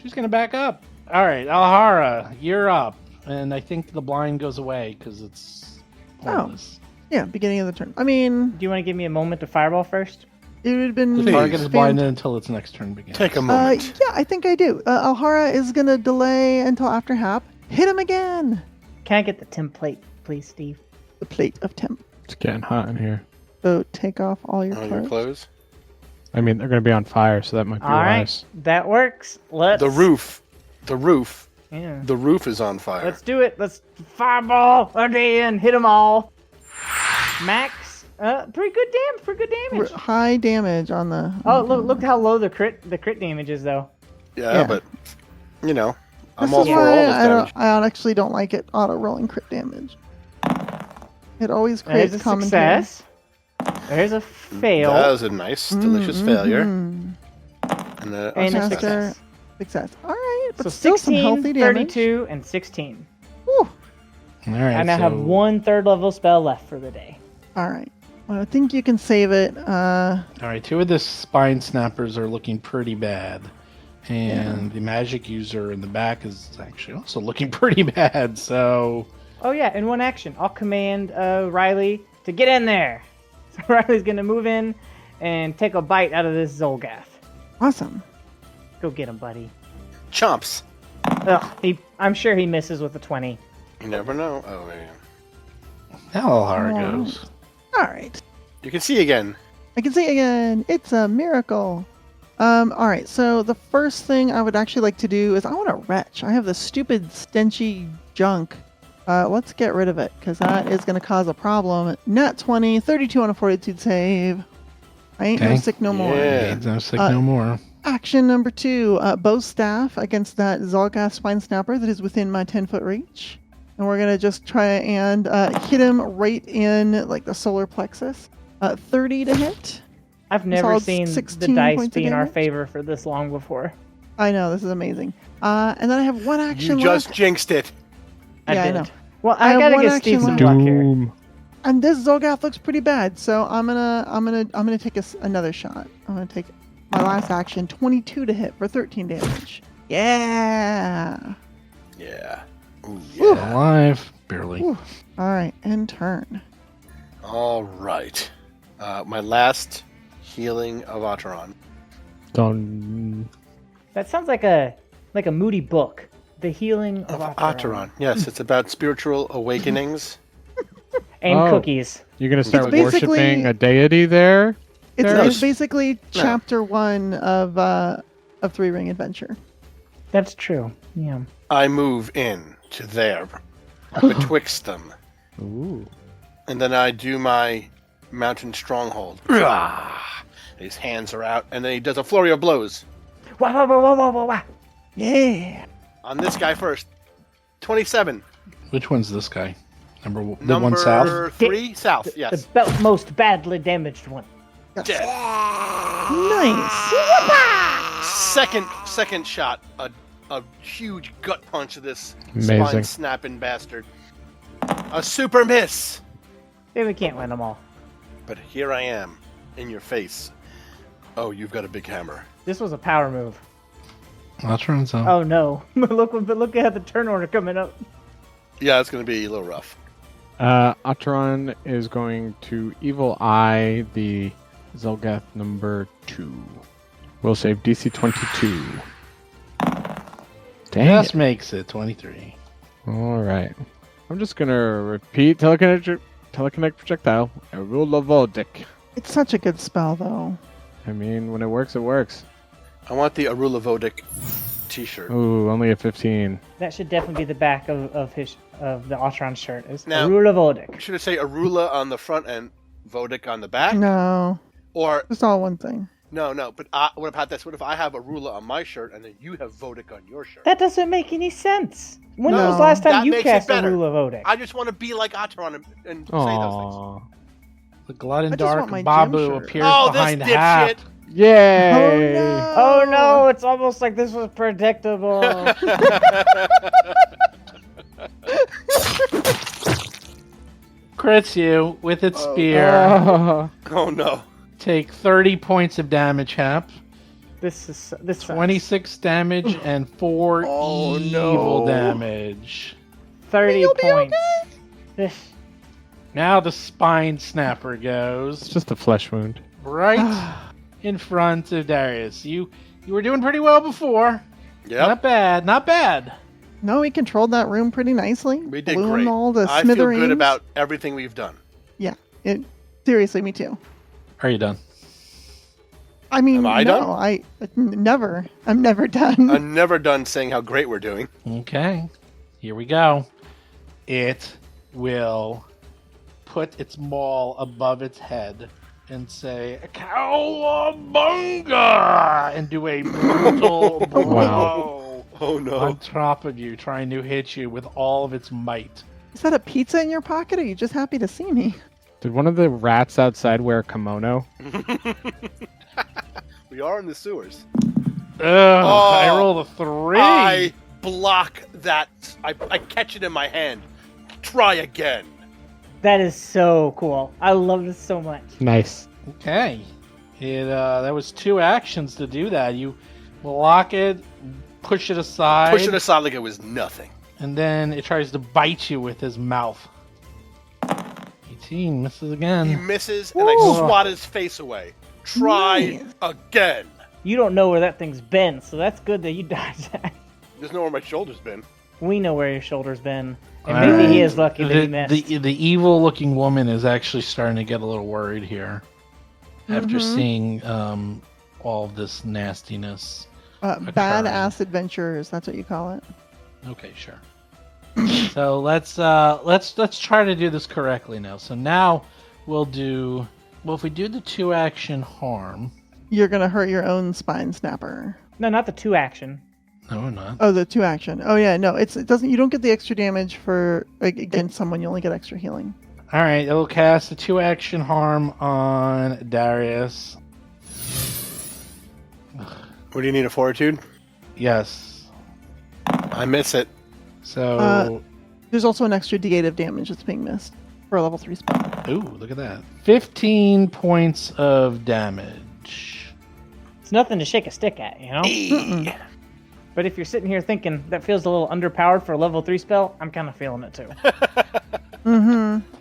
Speaker 2: She's gonna back up. All right, Alhara, you're up. And I think the blind goes away because it's pointless.
Speaker 3: Yeah, beginning of the turn. I mean,
Speaker 4: Do you want to give me a moment to fireball first?
Speaker 3: it would have been.
Speaker 2: The
Speaker 5: Please.
Speaker 2: target is blinded until its next turn begins.
Speaker 5: Take a moment.
Speaker 3: Yeah, I think I do. Alhara is going to delay until after Hap. Hit him again.
Speaker 4: Can I get the template, please, Steve?
Speaker 3: The plate of temp.
Speaker 6: It's getting hot in here.
Speaker 3: So take off all your
Speaker 5: On
Speaker 3: clothes.
Speaker 5: your clothes.
Speaker 6: I mean, they're going to be on fire, so that might be
Speaker 4: All right,
Speaker 6: wise.
Speaker 4: that works. Let's
Speaker 5: The roof.
Speaker 4: Yeah.
Speaker 5: The roof is on fire.
Speaker 4: Let's do it. Let's fireball again. Hit them all. Max. Pretty good damage.
Speaker 3: High damage on the.
Speaker 4: Oh, look how low the crit damage is, though.
Speaker 5: Yeah,
Speaker 3: Yeah.
Speaker 5: but you know, I'm
Speaker 3: This
Speaker 5: all
Speaker 3: is
Speaker 5: for all
Speaker 3: why
Speaker 5: this damage.
Speaker 3: I actually don't like it auto rolling crit damage. It always
Speaker 4: There's
Speaker 3: creates
Speaker 4: a
Speaker 3: commentary.
Speaker 4: success. There's a fail.
Speaker 5: That was a nice, delicious failure.
Speaker 3: Mhm.
Speaker 5: And a
Speaker 4: And a
Speaker 3: Chester.
Speaker 4: success.
Speaker 3: Success. All right, but
Speaker 4: So
Speaker 3: still some
Speaker 4: 16,
Speaker 3: healthy damage.
Speaker 4: 32, and 16.
Speaker 3: Whew.
Speaker 2: All right.
Speaker 4: I now have
Speaker 2: so-
Speaker 4: one third level spell left for the day.
Speaker 3: All right. Well, I think you can save it.
Speaker 2: All right, 2 of the spine snappers are looking pretty bad. And the magic user in the back is actually also looking pretty bad, so...
Speaker 4: Oh yeah, in one action, I'll command Riley to get in there. So Riley's gonna move in and take a bite out of this Zolgath.
Speaker 3: Awesome.
Speaker 4: Go get him, buddy.
Speaker 5: chomps.
Speaker 4: Ugh, I'm sure he misses with a 20.
Speaker 5: You never know. Oh, there you go.
Speaker 2: Now Alhara
Speaker 3: Oh.
Speaker 2: goes.
Speaker 3: All right.
Speaker 5: You can see again.
Speaker 3: I can see again. It's a miracle. All right. So the first thing I would actually like to do is I want to retch. I have this stupid stenchy junk. Let's get rid of it because that is going to cause a problem. Nat 20, 32 on a fortitude save. I ain't no
Speaker 2: Okay.
Speaker 3: sick no more.
Speaker 5: Yeah.
Speaker 2: Ain't no sick no more.
Speaker 3: Action number 2, bow staff against that Zolgath spine snapper that is within my 10-foot reach. And we're going to just try and hit him right in like the solar plexus. 30 to hit.
Speaker 4: I've never
Speaker 3: Solid
Speaker 4: seen the
Speaker 3: 16
Speaker 4: dice
Speaker 3: points
Speaker 4: be
Speaker 3: of
Speaker 4: in our
Speaker 3: damage.
Speaker 4: favor for this long before.
Speaker 3: I know, this is amazing. And then I have one action
Speaker 5: You just
Speaker 3: left.
Speaker 5: jinxed it.
Speaker 3: Yeah, I
Speaker 4: did.
Speaker 3: know.
Speaker 4: Well,
Speaker 3: I
Speaker 4: I
Speaker 3: have
Speaker 4: gotta
Speaker 3: one
Speaker 4: give Steve
Speaker 3: action
Speaker 4: some
Speaker 3: left.
Speaker 4: luck here.
Speaker 6: Doom.
Speaker 3: And this Zolgath looks pretty bad, so I'm gonna take another shot. I'm gonna take my last action, 22 to hit for 13 damage. Yeah.
Speaker 5: Yeah. Ooh,
Speaker 3: Whew.
Speaker 5: yeah.
Speaker 2: Alive. Barely.
Speaker 3: Whew. All right, end turn.
Speaker 5: All right. My last healing of Acheron.
Speaker 6: Done.
Speaker 4: That sounds like a moody book. The healing of
Speaker 5: Of
Speaker 4: Acheron.
Speaker 5: Acheron. Yes, it's about spiritual awakenings.
Speaker 4: And
Speaker 6: Oh.
Speaker 4: cookies.
Speaker 6: You're going to start
Speaker 3: It's basically-
Speaker 6: worshiping a deity there?
Speaker 3: It's,
Speaker 6: There
Speaker 3: it's
Speaker 5: is-
Speaker 3: basically chapter 1 of Three Ring Adventure.
Speaker 4: That's true. Yeah.
Speaker 5: I move in to there, betwixt them,
Speaker 6: Ooh.
Speaker 5: and then I do my mountain stronghold. His hands are out, and then he does a flurry of blows
Speaker 4: Wah, wah, wah, wah, wah, wah, wah.
Speaker 3: Yeah.
Speaker 5: on this guy first. 27.
Speaker 2: Which one's this guy? The
Speaker 5: Number
Speaker 2: one south?
Speaker 5: 3 south. Yes.
Speaker 4: Most badly damaged one.
Speaker 3: Nice.
Speaker 5: Second shot. A huge gut punch to this
Speaker 6: Amazing.
Speaker 5: spine snapping bastard. A super miss.
Speaker 4: Maybe we can't win them all.
Speaker 5: But here I am, in your face. Oh, you've got a big hammer.
Speaker 4: This was a power move.
Speaker 2: Acheron's out.
Speaker 4: Oh no! look at the turn order coming up.
Speaker 5: Yeah, it's going to be a little rough.
Speaker 6: Acheron is going to Evil Eye the Zolgath number 2. We'll save DC 22. Dang
Speaker 2: Just
Speaker 6: it.
Speaker 2: makes it 23.
Speaker 6: All right. I'm just going to repeat telekinetic projectile. Arula Voldic.
Speaker 3: It's such a good spell, though.
Speaker 6: I mean, when it works, it works.
Speaker 5: I want the Arula Vodic t-shirt.
Speaker 6: Ooh, only a 15.
Speaker 4: That should definitely be the back of the Acheron shirt. Is
Speaker 5: Now-
Speaker 4: Arula Vodic.
Speaker 5: Should it say Arula on the front and Vodic on the back?
Speaker 3: No,
Speaker 5: Or,
Speaker 3: it's all one thing.
Speaker 5: no, but what about this? What if I have Arula on my shirt and then you have Vodic on your shirt?
Speaker 4: That doesn't make any sense. When
Speaker 3: No.
Speaker 4: was the last time
Speaker 5: That
Speaker 4: you
Speaker 5: makes it
Speaker 4: cast
Speaker 5: better.
Speaker 4: Arula Vodic?
Speaker 5: I just want to be like Acheron and say those things.
Speaker 6: Aww.
Speaker 2: The Glood
Speaker 3: I
Speaker 2: and
Speaker 3: just
Speaker 2: Dark
Speaker 3: want my gym
Speaker 2: Babu
Speaker 3: shirt.
Speaker 2: appears
Speaker 5: Oh,
Speaker 2: behind
Speaker 5: this
Speaker 2: Hap.
Speaker 5: dipshit!
Speaker 6: Yay!
Speaker 4: Oh no! It's almost like this was predictable.
Speaker 2: Crits you with its spear.
Speaker 6: Oh.
Speaker 5: Oh no.
Speaker 2: Take 30 points of damage, Hap.
Speaker 4: This
Speaker 2: 26 damage and 4
Speaker 5: Oh,
Speaker 2: evil
Speaker 5: no.
Speaker 2: damage.
Speaker 4: 30
Speaker 3: You'll be
Speaker 4: points. This
Speaker 2: Now the spine snapper
Speaker 6: It's
Speaker 2: goes
Speaker 6: just a flesh wound.
Speaker 2: right in front of Darius. You were doing pretty well before.
Speaker 5: Yep.
Speaker 2: Not bad, not bad.
Speaker 3: No, we controlled that room pretty nicely.
Speaker 5: We did
Speaker 3: Blew
Speaker 5: great.
Speaker 3: them all to
Speaker 5: I feel
Speaker 3: smithereens.
Speaker 5: good about everything we've done.
Speaker 3: Yeah. Seriously, me too.
Speaker 2: Are you done?
Speaker 3: I mean,
Speaker 5: Am I
Speaker 3: no,
Speaker 5: done?
Speaker 3: Never. I'm never done.
Speaker 5: I'm never done saying how great we're doing.
Speaker 2: Okay, here we go. It will put its maul above its head and say, "Cowabunga!" and do a brutal blow
Speaker 5: Oh no.
Speaker 2: on top of you, trying to hit you with all of its might.
Speaker 3: Is that a pizza in your pocket, or are you just happy to see me?
Speaker 6: Did one of the rats outside wear a kimono?
Speaker 5: We are in the sewers.
Speaker 2: Ugh, I rolled a 3.
Speaker 5: I block that. I catch it in my hand. Try again.
Speaker 4: that is so cool. I love this so much.
Speaker 6: Nice.
Speaker 2: Okay. That was 2 actions to do that. You block it, push it aside,
Speaker 5: Push it aside like it was nothing.
Speaker 2: and then it tries to bite you with his mouth. 18 misses
Speaker 5: He
Speaker 2: again.
Speaker 5: misses, and I
Speaker 2: Woo.
Speaker 5: swat his face away. Try
Speaker 3: Nice.
Speaker 5: again.
Speaker 4: You don't know where that thing's been, so that's good that you dodged that.
Speaker 5: There's nowhere my shoulder's been.
Speaker 4: We know where your shoulder's been, and
Speaker 2: All
Speaker 4: maybe he
Speaker 2: right.
Speaker 4: is lucky that he missed.
Speaker 2: The evil-looking woman is actually starting to get a little worried here after seeing all of this nastiness.
Speaker 3: Badass adventurers. That's what you call it.
Speaker 2: Okay, sure. So let's try to do this correctly now. So now we'll do if we do the 2 action harm.
Speaker 3: You're gonna hurt your own spine snapper.
Speaker 4: No, not the 2 action.
Speaker 2: No, we're not.
Speaker 3: Oh, the 2 action. Oh yeah, no, it doesn't. You don't get the extra damage for against someone. You only get extra healing.
Speaker 2: All right, it'll cast a 2 action harm on Darius.
Speaker 5: What do you need, a fortitude?
Speaker 2: Yes.
Speaker 5: I miss it.
Speaker 2: So,
Speaker 3: There's also an extra D8 of damage that's being missed for a level 3 spell.
Speaker 2: ooh, look at that. 15 points of damage.
Speaker 4: It's nothing to shake a stick at, you know? But if you're sitting here thinking that feels a little underpowered for a level 3 spell, I'm kind of feeling it too.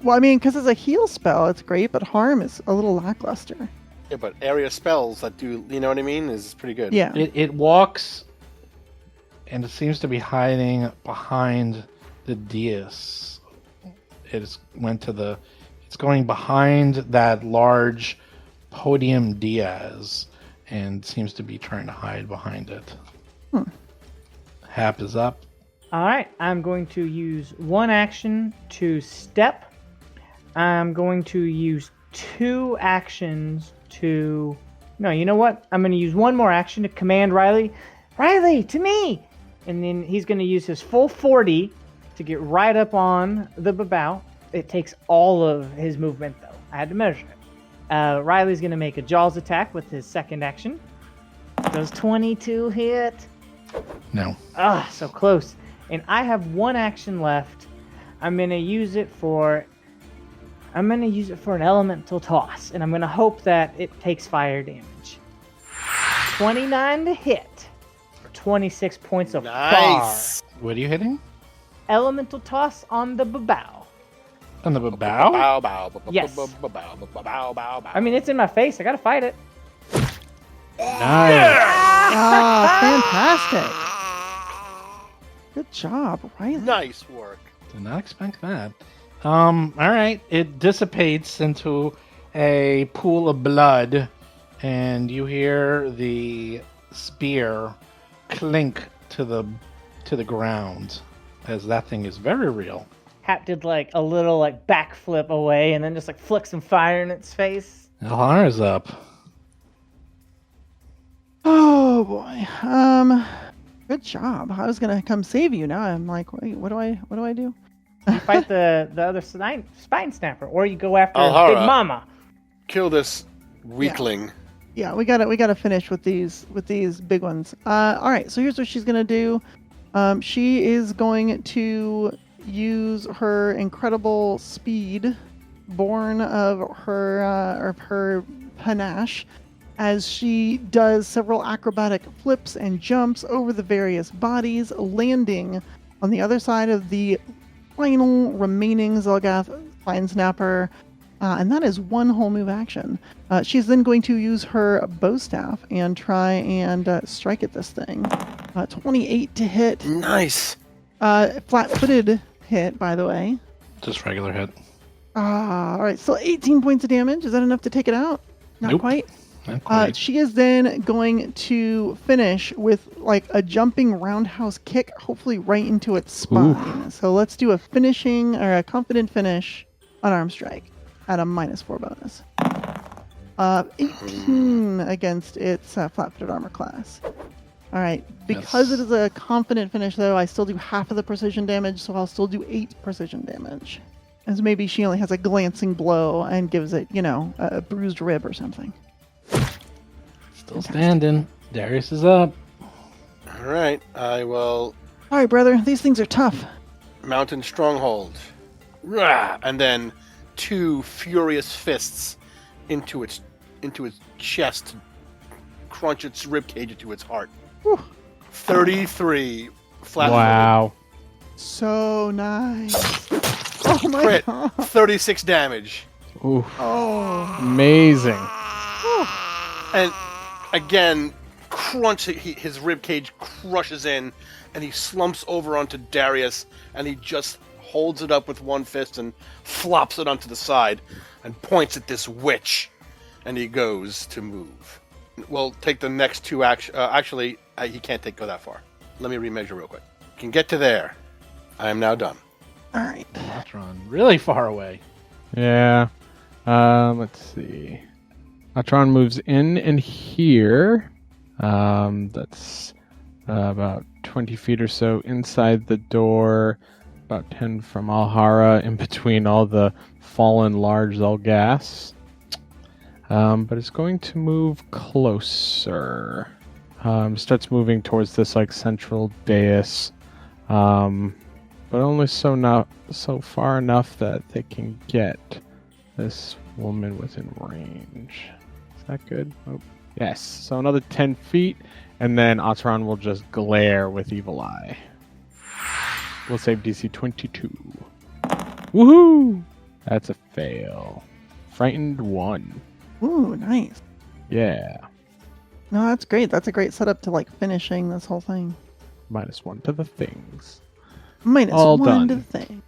Speaker 3: Well, I mean, because it's a heal spell, it's great, but harm is a little lackluster.
Speaker 5: Yeah, but area spells that do, you know what I mean, is pretty good.
Speaker 3: Yeah.
Speaker 2: It walks, and it seems to be hiding behind the dais. It's going behind that large podium dais, and seems to be trying to hide behind it. Hap is up.
Speaker 4: Alright, I'm going to use 1 action to step. I'm going to use 2 actions to... No, you know what? I'm going to use 1 more action to command Riley. Riley, to me! And then he's going to use his full 40 to get right up on the Babao. It takes all of his movement, though. I had to measure it. Riley's going to make a Jaws attack with his 2nd action. Does 22 hit?
Speaker 2: No.
Speaker 4: Ah, so close. And I have 1 action left. I'm gonna use it for an elemental toss, and I'm gonna hope that it takes fire damage. 29 to hit for 26 points of
Speaker 5: Nice.
Speaker 4: fire.
Speaker 2: What are you hitting?
Speaker 4: Elemental toss on the Babao.
Speaker 2: On the bow?
Speaker 5: Bow, bow, bow,
Speaker 4: Yes.
Speaker 5: bow, bow, bow, bow, bow, bow, bow.
Speaker 4: I mean, it's in my face. I gotta fight it.
Speaker 2: Nice.
Speaker 3: Fantastic. Good job, Riley.
Speaker 5: Nice work.
Speaker 2: Did not expect that. All right. It dissipates into a pool of blood, and you hear the spear clink to the ground, as that thing is very real.
Speaker 4: Hap did like a little like backflip away, and then just like flick some fire in its face.
Speaker 2: Alhara's up.
Speaker 3: Oh boy. Good job. I was gonna come save you. Now I'm like, wait, what do I do?
Speaker 4: You fight the other spine snapper, or you go after
Speaker 5: Alhara.
Speaker 4: Big Mama.
Speaker 5: Kill this weakling.
Speaker 3: Yeah, we gotta finish with these big ones. All right. So here's what she's gonna do. She is going to use her incredible speed, born of her panache, as she does several acrobatic flips and jumps over the various bodies, landing on the other side of the final remaining Zelgath Fine Snapper. And that is one whole move action. She's then going to use her bow staff and try and strike at this thing. 28 to hit.
Speaker 5: Nice.
Speaker 3: Flat-footed hit, by the way.
Speaker 2: Just regular hit.
Speaker 3: All right, so 18 points of damage. Is that enough to take it out? Not
Speaker 2: Nope.
Speaker 3: quite.
Speaker 2: Not quite.
Speaker 3: She is then going to finish with like a jumping roundhouse kick, hopefully right into its spine. So let's do a finishing or a confident finish unarmed strike at a -4 bonus. 18 against its flat-footed armor class. All right, because
Speaker 2: Yes.
Speaker 3: it is a confident finish, though, I still do half of the precision damage, so I'll still do 8 precision damage. As maybe she only has a glancing blow and gives it, a bruised rib or something.
Speaker 2: Still standing. Darius is up.
Speaker 5: All right, I will
Speaker 3: All right, brother, these things are tough.
Speaker 5: Mountain Stronghold. Rah! And then 2 furious fists into its chest to crunch its ribcage into its heart.
Speaker 3: Whew.
Speaker 5: 33 flat.
Speaker 6: Wow.
Speaker 3: So nice. Oh my
Speaker 5: Crit.
Speaker 3: god.
Speaker 5: 36 damage.
Speaker 6: Ooh.
Speaker 3: Oh.
Speaker 6: Amazing.
Speaker 5: And again, his ribcage crushes in, and he slumps over onto Darius, and he just holds it up with one fist and flops it onto the side and points at this witch, and he goes to move. We'll take the next 2 action. Actually, he can't go that far. Let me remeasure real quick. Can get to there. I am now done.
Speaker 3: All right.
Speaker 2: Atron, really far away.
Speaker 6: Yeah. Let's see. Atron moves in and here. That's about 20 feet or so inside the door. About 10 from Alhara, in between all the fallen large Zelgas. But it's going to move closer. Starts moving towards this central dais. But only so far enough that they can get this woman within range. Is that good? Oh, yes. So another 10 feet, and then Atron will just glare with Evil Eye. We'll save DC 22. Woohoo! That's a fail. Frightened 1.
Speaker 3: Ooh, nice.
Speaker 6: Yeah.
Speaker 3: No, that's great. That's a great setup to finishing this whole thing.
Speaker 6: -1 to the things.
Speaker 3: -1
Speaker 6: All
Speaker 3: to
Speaker 6: done.
Speaker 3: the thing.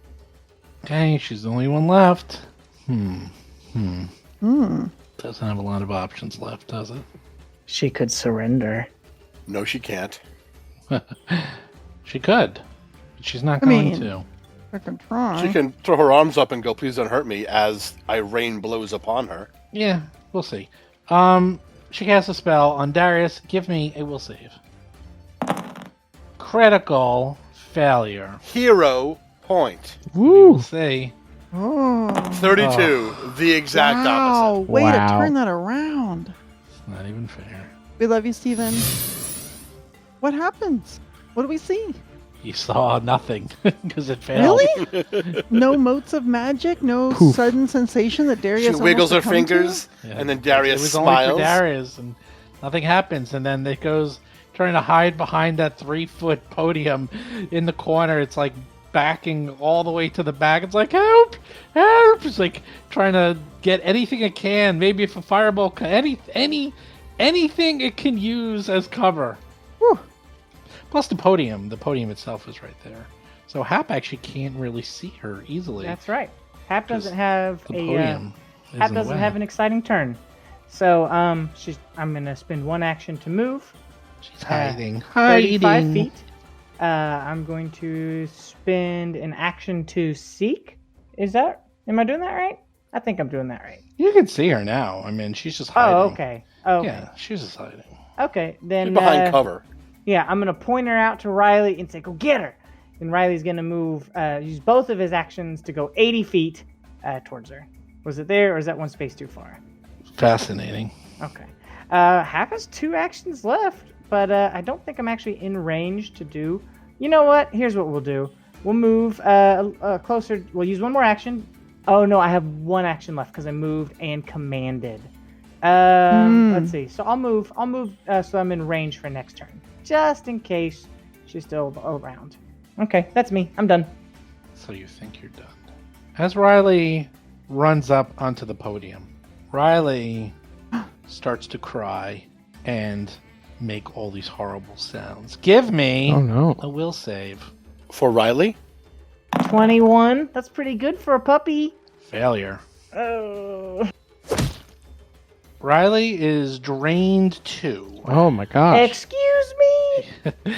Speaker 2: Okay, she's the only one left.
Speaker 3: Hmm.
Speaker 2: Doesn't have a lot of options left, does it?
Speaker 4: She could surrender.
Speaker 5: No, she can't.
Speaker 2: She could, but she's not
Speaker 3: I
Speaker 2: going
Speaker 3: mean-
Speaker 2: to.
Speaker 3: I can try.
Speaker 5: She can throw her arms up and go, "Please don't hurt me," as I rain blows upon her.
Speaker 2: Yeah, we'll see. She casts a spell on Darius. Give me a will save. Critical failure.
Speaker 5: Hero point.
Speaker 2: We'll
Speaker 6: Woo!
Speaker 2: see.
Speaker 3: Oh.
Speaker 5: 32, the exact
Speaker 3: Wow.
Speaker 5: opposite.
Speaker 3: Way to
Speaker 6: Wow.
Speaker 3: turn that around.
Speaker 2: It's not even fair.
Speaker 3: We love you, Steven. What happens? What do we see?
Speaker 2: You saw nothing because it failed.
Speaker 3: Really? No motes of magic? No
Speaker 6: Poof.
Speaker 3: sudden sensation that Darius
Speaker 5: She wiggles her
Speaker 3: almost succumbed to?
Speaker 5: fingers,
Speaker 2: Yeah.
Speaker 5: and then Darius
Speaker 2: It was
Speaker 5: smiles.
Speaker 2: only for Darius, and nothing happens. And then it goes trying to hide behind that 3-foot podium in the corner. It's backing all the way to the back. It's help, help! It's trying to get anything it can. Maybe if a fireball, anything it can use as cover.
Speaker 3: Whew.
Speaker 2: Plus the podium itself is right there. So Hap actually can't really see her easily.
Speaker 4: That's right. Hap doesn't have
Speaker 2: The
Speaker 4: a
Speaker 2: podium is
Speaker 4: Hap
Speaker 2: in the
Speaker 4: doesn't
Speaker 2: way.
Speaker 4: have an exciting turn. So I'm gonna spend 1 action to move.
Speaker 2: She's hiding.
Speaker 4: 35 feet. I'm going to spend an action to seek. Am I doing that right? I think I'm doing that right.
Speaker 2: You can see her now. I mean, she's just hiding.
Speaker 4: Oh, okay. Okay.
Speaker 2: Yeah, she's just hiding.
Speaker 4: Okay. Then
Speaker 5: She's behind cover.
Speaker 4: Yeah, I'm gonna point her out to Riley and say, "Go get her." And Riley's gonna move, use both of his actions to go 80 feet towards her. Was it there, or is that one space too far?
Speaker 2: Fascinating.
Speaker 4: Okay. Hap has 2 actions left, but I don't think I'm actually in range to do. You know what? Here's what we'll do. We'll move closer. We'll use 1 more action. Oh no, I have 1 action left because I moved and commanded. Let's see. So I'll move. So I'm in range for next turn, just in case she's still around. Okay, that's me. I'm done.
Speaker 2: So you think you're done. As Riley runs up onto the podium, Riley starts to cry and make all these horrible sounds. Give me a will save.
Speaker 5: For Riley?
Speaker 4: 21. That's pretty good for a puppy.
Speaker 2: Failure.
Speaker 4: Oh.
Speaker 2: Riley is drained 2.
Speaker 6: Oh my gosh.
Speaker 4: Excuse me?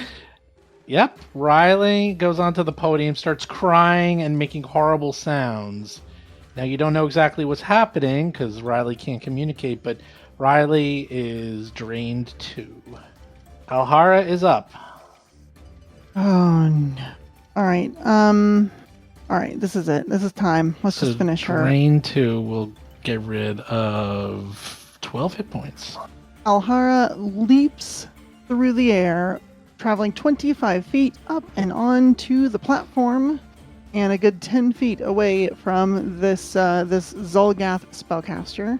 Speaker 2: Yep. Riley goes onto the podium, starts crying and making horrible sounds. Now, you don't know exactly what's happening because Riley can't communicate, but Riley is drained 2. Alhara is up.
Speaker 3: Oh no. Alright, alright, this is it. This is time. Let's just finish her.
Speaker 2: Drain 2 will get rid of 12 hit points.
Speaker 3: Alhara leaps through the air, traveling 25 feet up and on to the platform, and a good 10 feet away from this Zulgath spellcaster,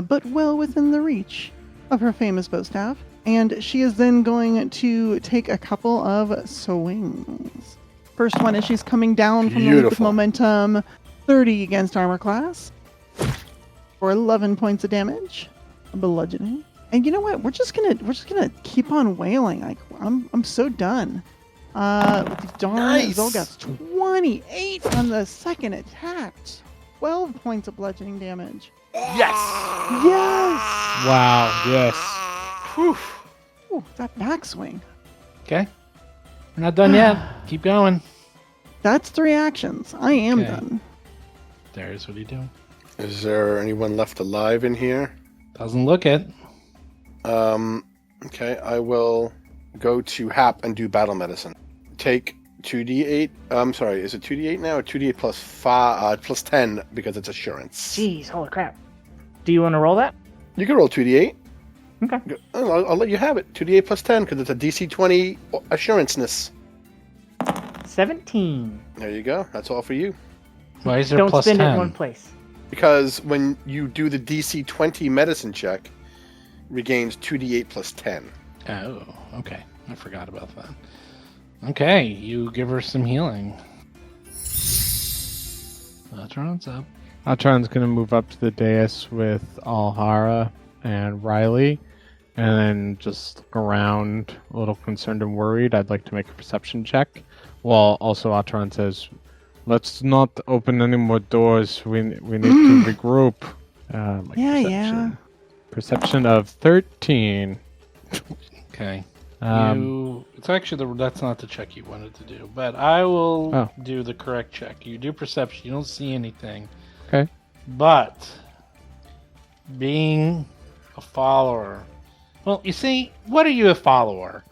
Speaker 3: but well within the reach of her famous bowstaff. And she is then going to take a couple of swings. First one is she's coming down from the leap with
Speaker 5: Beautiful.
Speaker 3: momentum, 30 against armor class, for 11 points of damage, bludgeoning. And you know what? We're just gonna keep on wailing. Like I'm so done. With these darn
Speaker 5: Nice.
Speaker 3: Zulgaths, 28 on the second attack, 12 points of bludgeoning damage.
Speaker 5: Yes!
Speaker 3: Yes.
Speaker 6: Wow. Yes.
Speaker 5: Whew.
Speaker 3: Ooh, that backswing.
Speaker 2: Okay. We're not done yet. Keep going.
Speaker 3: That's 3 actions. I am
Speaker 2: Okay.
Speaker 3: done.
Speaker 2: There's what are you doing?
Speaker 5: Is there anyone left alive in here?
Speaker 2: Doesn't look it.
Speaker 5: Okay, I will go to Hap and do battle medicine. Take 2d8. I'm sorry, is it 2d8 now or 2d8 plus 10 because it's assurance?
Speaker 4: Jeez, holy crap. Do you want to roll that?
Speaker 5: You can roll 2d8.
Speaker 4: Okay.
Speaker 5: I'll let you have it. 2d8 plus 10 because it's a DC 20 assurance-ness.
Speaker 4: 17.
Speaker 5: There you go. That's all for you.
Speaker 2: Why is there
Speaker 4: Don't
Speaker 2: plus
Speaker 4: spend
Speaker 2: 10?
Speaker 4: it in one place.
Speaker 5: Because when you do the DC 20 medicine check, regains 2d8 plus 10.
Speaker 2: Oh, okay. I forgot about that. Okay, you give her some healing. Atron's up.
Speaker 6: Atron's going to move up to the dais with Alhara and Riley, and then just look around a little concerned and worried. I'd like to make a perception check. While also Atron says, let's not open any more doors. We need to regroup.
Speaker 3: Yeah.
Speaker 6: Perception of 13.
Speaker 2: Okay.
Speaker 6: Um,
Speaker 2: It's actually that's not the check you wanted to do, but I will
Speaker 6: Oh.
Speaker 2: do the correct check. You do perception. You don't see anything.
Speaker 6: Okay.
Speaker 2: But being a follower, well, you see, what are you a follower?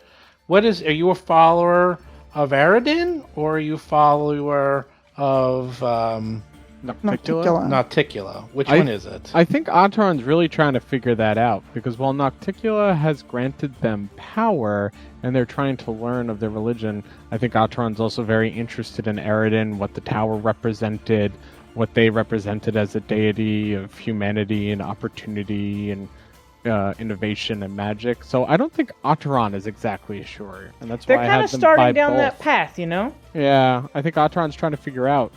Speaker 2: Are you a follower of Aradin or are you a follower of
Speaker 6: Nocticula?
Speaker 2: Nocticula? Which
Speaker 6: I-
Speaker 2: one is it?
Speaker 6: I think Atron's really trying to figure that out, because while Nocticula has granted them power and they're trying to learn of their religion, I think Atron's also very interested in Aradin, what the tower represented, what they represented as a deity of humanity and opportunity and innovation and magic. So I don't think Atron is exactly sure, and that's
Speaker 4: They're
Speaker 6: why I
Speaker 4: kind
Speaker 6: have
Speaker 4: of
Speaker 6: them
Speaker 4: starting
Speaker 6: buy
Speaker 4: down
Speaker 6: both.
Speaker 4: that path, you know?
Speaker 6: Yeah, I think Atron's trying to figure out.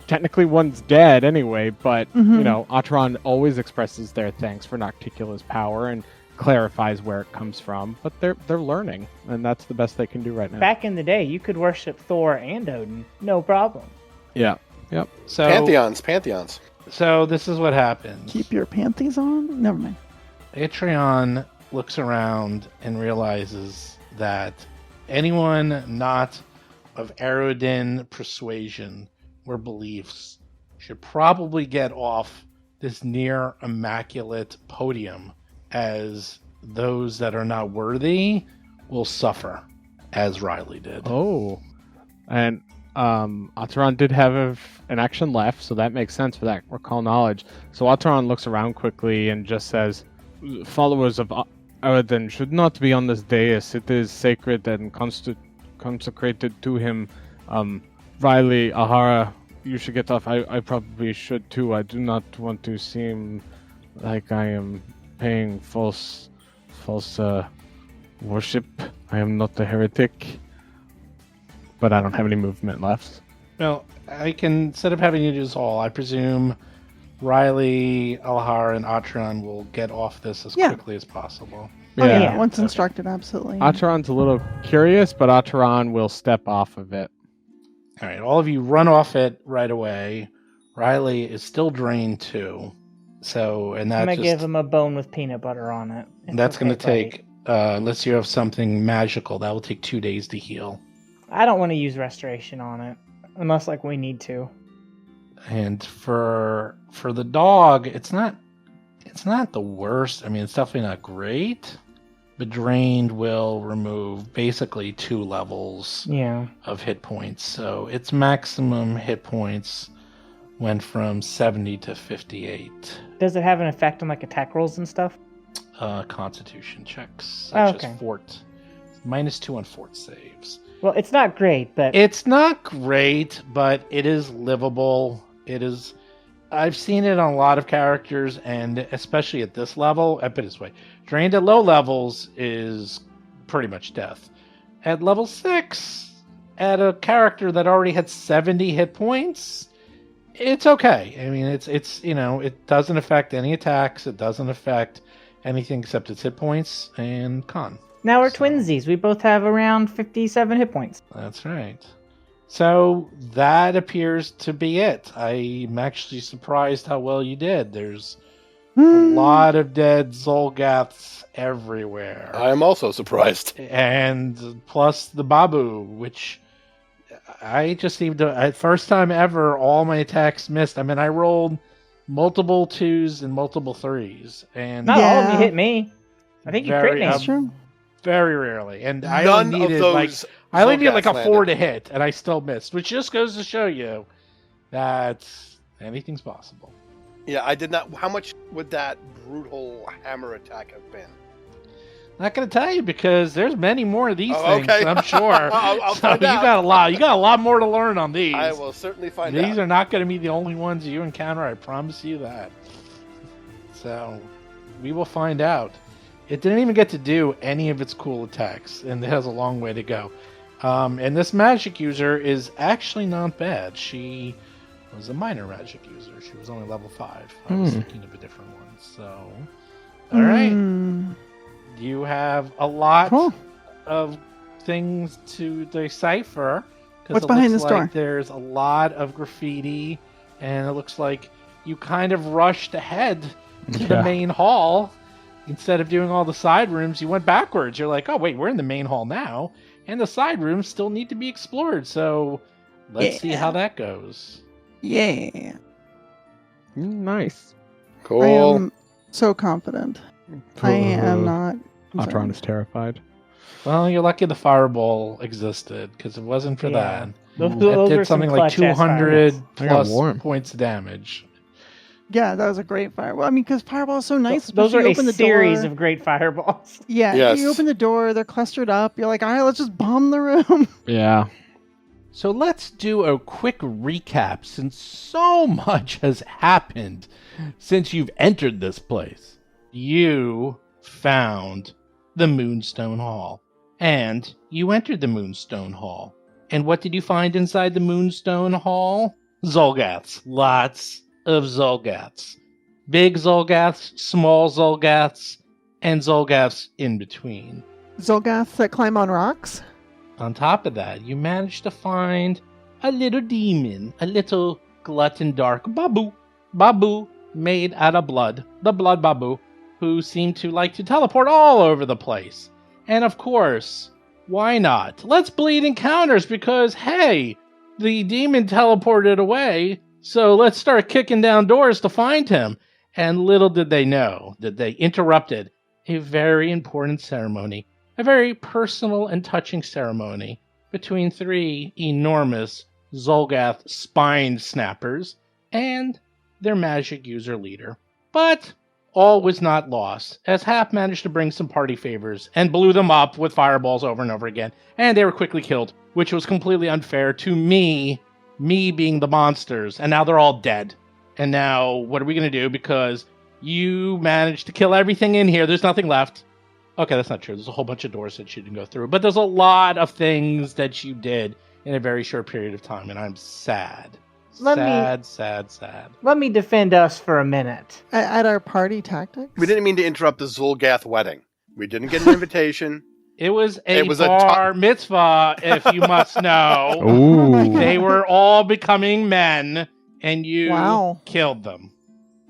Speaker 6: Technically, one's dead anyway, but you know, Atron always expresses their thanks for Nocticula's power and clarifies where it comes from. But they're learning, and that's the best they can do right now.
Speaker 4: Back in the day, you could worship Thor and Odin, no problem.
Speaker 6: Yeah. Yep.
Speaker 2: So
Speaker 5: Pantheons.
Speaker 2: So this is what happens.
Speaker 3: Keep your panties on? Never mind.
Speaker 2: Atreon looks around and realizes that anyone not of Aradin persuasion or beliefs should probably get off this near immaculate podium, as those that are not worthy will suffer, as Riley did.
Speaker 6: Oh, and Atron did have an action left, so that makes sense for that recall knowledge. So Atron looks around quickly and just says, "Followers of Aradin should not be on this dais. It is sacred and consecrated to him. Riley, Ahara, you should get off. I probably should too. I do not want to seem like I am paying false worship. I am not a heretic, but I don't have any movement left.
Speaker 2: Well, I can, instead of having you do this all, I presume Riley, Alhar, and Atron will get off this as quickly as possible.
Speaker 3: Oh yeah,
Speaker 4: Yeah.
Speaker 3: once instructed, absolutely.
Speaker 6: Atron's a little curious, but Atron will step off of it.
Speaker 2: All right, all of you run off it right away. Riley is still drained too. So, and
Speaker 4: I'm
Speaker 2: that
Speaker 4: gonna give him a bone with peanut butter on it. It's
Speaker 2: that's going to
Speaker 4: okay, buddy.
Speaker 2: take, unless you have something magical, that will take 2 days to heal.
Speaker 4: I don't want to use restoration on it unless like we need to.
Speaker 2: And for the dog, it's not the worst. I mean, it's definitely not great. But drained will remove basically 2 levels
Speaker 4: Yeah.
Speaker 2: of hit points. So its maximum hit points went from 70 to 58.
Speaker 4: Does it have an effect on like attack rolls and stuff?
Speaker 2: Constitution checks, such
Speaker 4: Okay.
Speaker 2: as fort. -2 on fort saves.
Speaker 4: Well, it's not great, but
Speaker 2: It's not great, but it is livable. It is. I've seen it on a lot of characters, and especially at this level. I put it this way: drained at low levels is pretty much death. At level 6, at a character that already had 70 hit points, it's okay. I mean, it's it doesn't affect any attacks. It doesn't affect anything except its hit points and con.
Speaker 4: now we're twinsies. We both have around 57 hit points.
Speaker 2: That's right. So that appears to be it. I'm actually surprised how well you did. There's a lot of dead Zolgaths everywhere.
Speaker 5: I am also surprised.
Speaker 2: And plus the Babu, which I just seemed to, first time ever, all my attacks missed. I mean, I rolled multiple 2s and multiple 3s. And
Speaker 4: Not all of you
Speaker 3: Yeah.
Speaker 4: hit me. I think you crit me.
Speaker 3: That's true.
Speaker 2: very rarely. And I
Speaker 5: None
Speaker 2: only needed
Speaker 5: of
Speaker 2: like
Speaker 5: those.
Speaker 2: I only needed
Speaker 5: Zolgaths
Speaker 2: like a 4
Speaker 5: landed.
Speaker 2: to hit, and I still missed, which just goes to show you that anything's possible.
Speaker 5: Yeah, I did not. How much would that brutal hammer attack have been?
Speaker 2: Not going to tell you because there's many more of these
Speaker 5: Oh,
Speaker 2: things,
Speaker 5: okay.
Speaker 2: I'm sure.
Speaker 5: I'll
Speaker 2: So
Speaker 5: find
Speaker 2: you
Speaker 5: out.
Speaker 2: got a lot. You got a lot more to learn on these.
Speaker 5: I will certainly find
Speaker 2: These
Speaker 5: out.
Speaker 2: are not going to be the only ones you encounter. I promise you that. So we will find out. It didn't even get to do any of its cool attacks, and it has a long way to go. And this magic user is actually not bad. She was a minor magic user. She was only level 5. I was thinking of a different one. So, all right. You have a lot
Speaker 3: Cool.
Speaker 2: of things to decipher. 'Cause
Speaker 3: What's
Speaker 2: it
Speaker 3: behind
Speaker 2: looks
Speaker 3: this door?
Speaker 2: like there's a lot of graffiti, and it looks like you kind of rushed ahead to the
Speaker 6: Yeah.
Speaker 2: main hall. Instead of doing all the side rooms, you went backwards. You're like, oh, wait, we're in the main hall now. And the side rooms still need to be explored. So let's see
Speaker 3: Yeah.
Speaker 2: how that goes.
Speaker 3: Yeah.
Speaker 6: Nice.
Speaker 3: I
Speaker 5: Cool.
Speaker 3: am so confident. I am not.
Speaker 6: Atron
Speaker 3: concerned.
Speaker 6: is terrified.
Speaker 2: Well, you're lucky the fireball existed, because if it wasn't for
Speaker 4: Yeah.
Speaker 2: that,
Speaker 4: Those
Speaker 2: it
Speaker 4: were
Speaker 2: did
Speaker 4: some
Speaker 2: something like
Speaker 4: clutch-ass
Speaker 2: 200
Speaker 4: fireballs.
Speaker 6: I got
Speaker 2: plus
Speaker 6: warm.
Speaker 2: points of damage.
Speaker 3: Yeah, that was a great fire. Well, I mean, because fireball is so nice.
Speaker 4: Those
Speaker 3: especially
Speaker 4: are
Speaker 3: you
Speaker 4: a
Speaker 3: open the
Speaker 4: series
Speaker 3: door.
Speaker 4: of great fireballs.
Speaker 3: Yeah,
Speaker 5: Yes.
Speaker 3: you open the door, they're clustered up. You're like, all right, let's just bomb the room.
Speaker 6: Yeah.
Speaker 2: So let's do a quick recap, since so much has happened since you've entered this place. You found the Moonstone Hall, and you entered the Moonstone Hall. And what did you find inside the Moonstone Hall? Zolgaths. Lots of Zolgaths. Big Zolgaths, small Zolgaths, and Zolgaths in between.
Speaker 3: Zolgaths that climb on rocks.
Speaker 2: On top of that, you managed to find a little demon, a little glutton dark Babu. Babu made out of blood, the blood Babu, who seemed to like to teleport all over the place. And of course, why not? Let's bleed encounters because, hey, the demon teleported away, so let's start kicking down doors to find him. And little did they know that they interrupted a very important ceremony. A very personal and touching ceremony between 3 enormous Zolgath spine snappers and their magic user leader. But all was not lost, as Hap managed to bring some party favors and blew them up with fireballs over and over again, and they were quickly killed, which was completely unfair to me being the monsters, and now they're all dead. And now, what are we going to do? Because You managed to kill everything in here. There's nothing left. Okay, that's not true. There's a whole bunch of doors that you didn't go through. But there's a lot of things that you did in a very short period of time, and I'm sad. Sad.
Speaker 4: Let me defend us for a minute.
Speaker 3: At our party tactics?
Speaker 5: We didn't mean to interrupt the Zulgath wedding. We didn't get an invitation.
Speaker 2: It was a
Speaker 5: It was a
Speaker 2: bar mitzvah, if you must know.
Speaker 6: Ooh.
Speaker 2: They were all becoming men, and you
Speaker 3: Wow.
Speaker 2: killed them.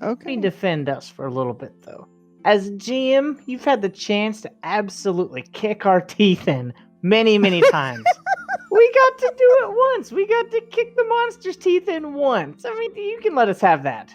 Speaker 4: Let
Speaker 3: Okay.
Speaker 4: me defend us for a little bit, though. As GM, you've had the chance to absolutely kick our teeth in many, many times. We got to do it once. We got to kick the monster's teeth in once. I mean, you can let us have that.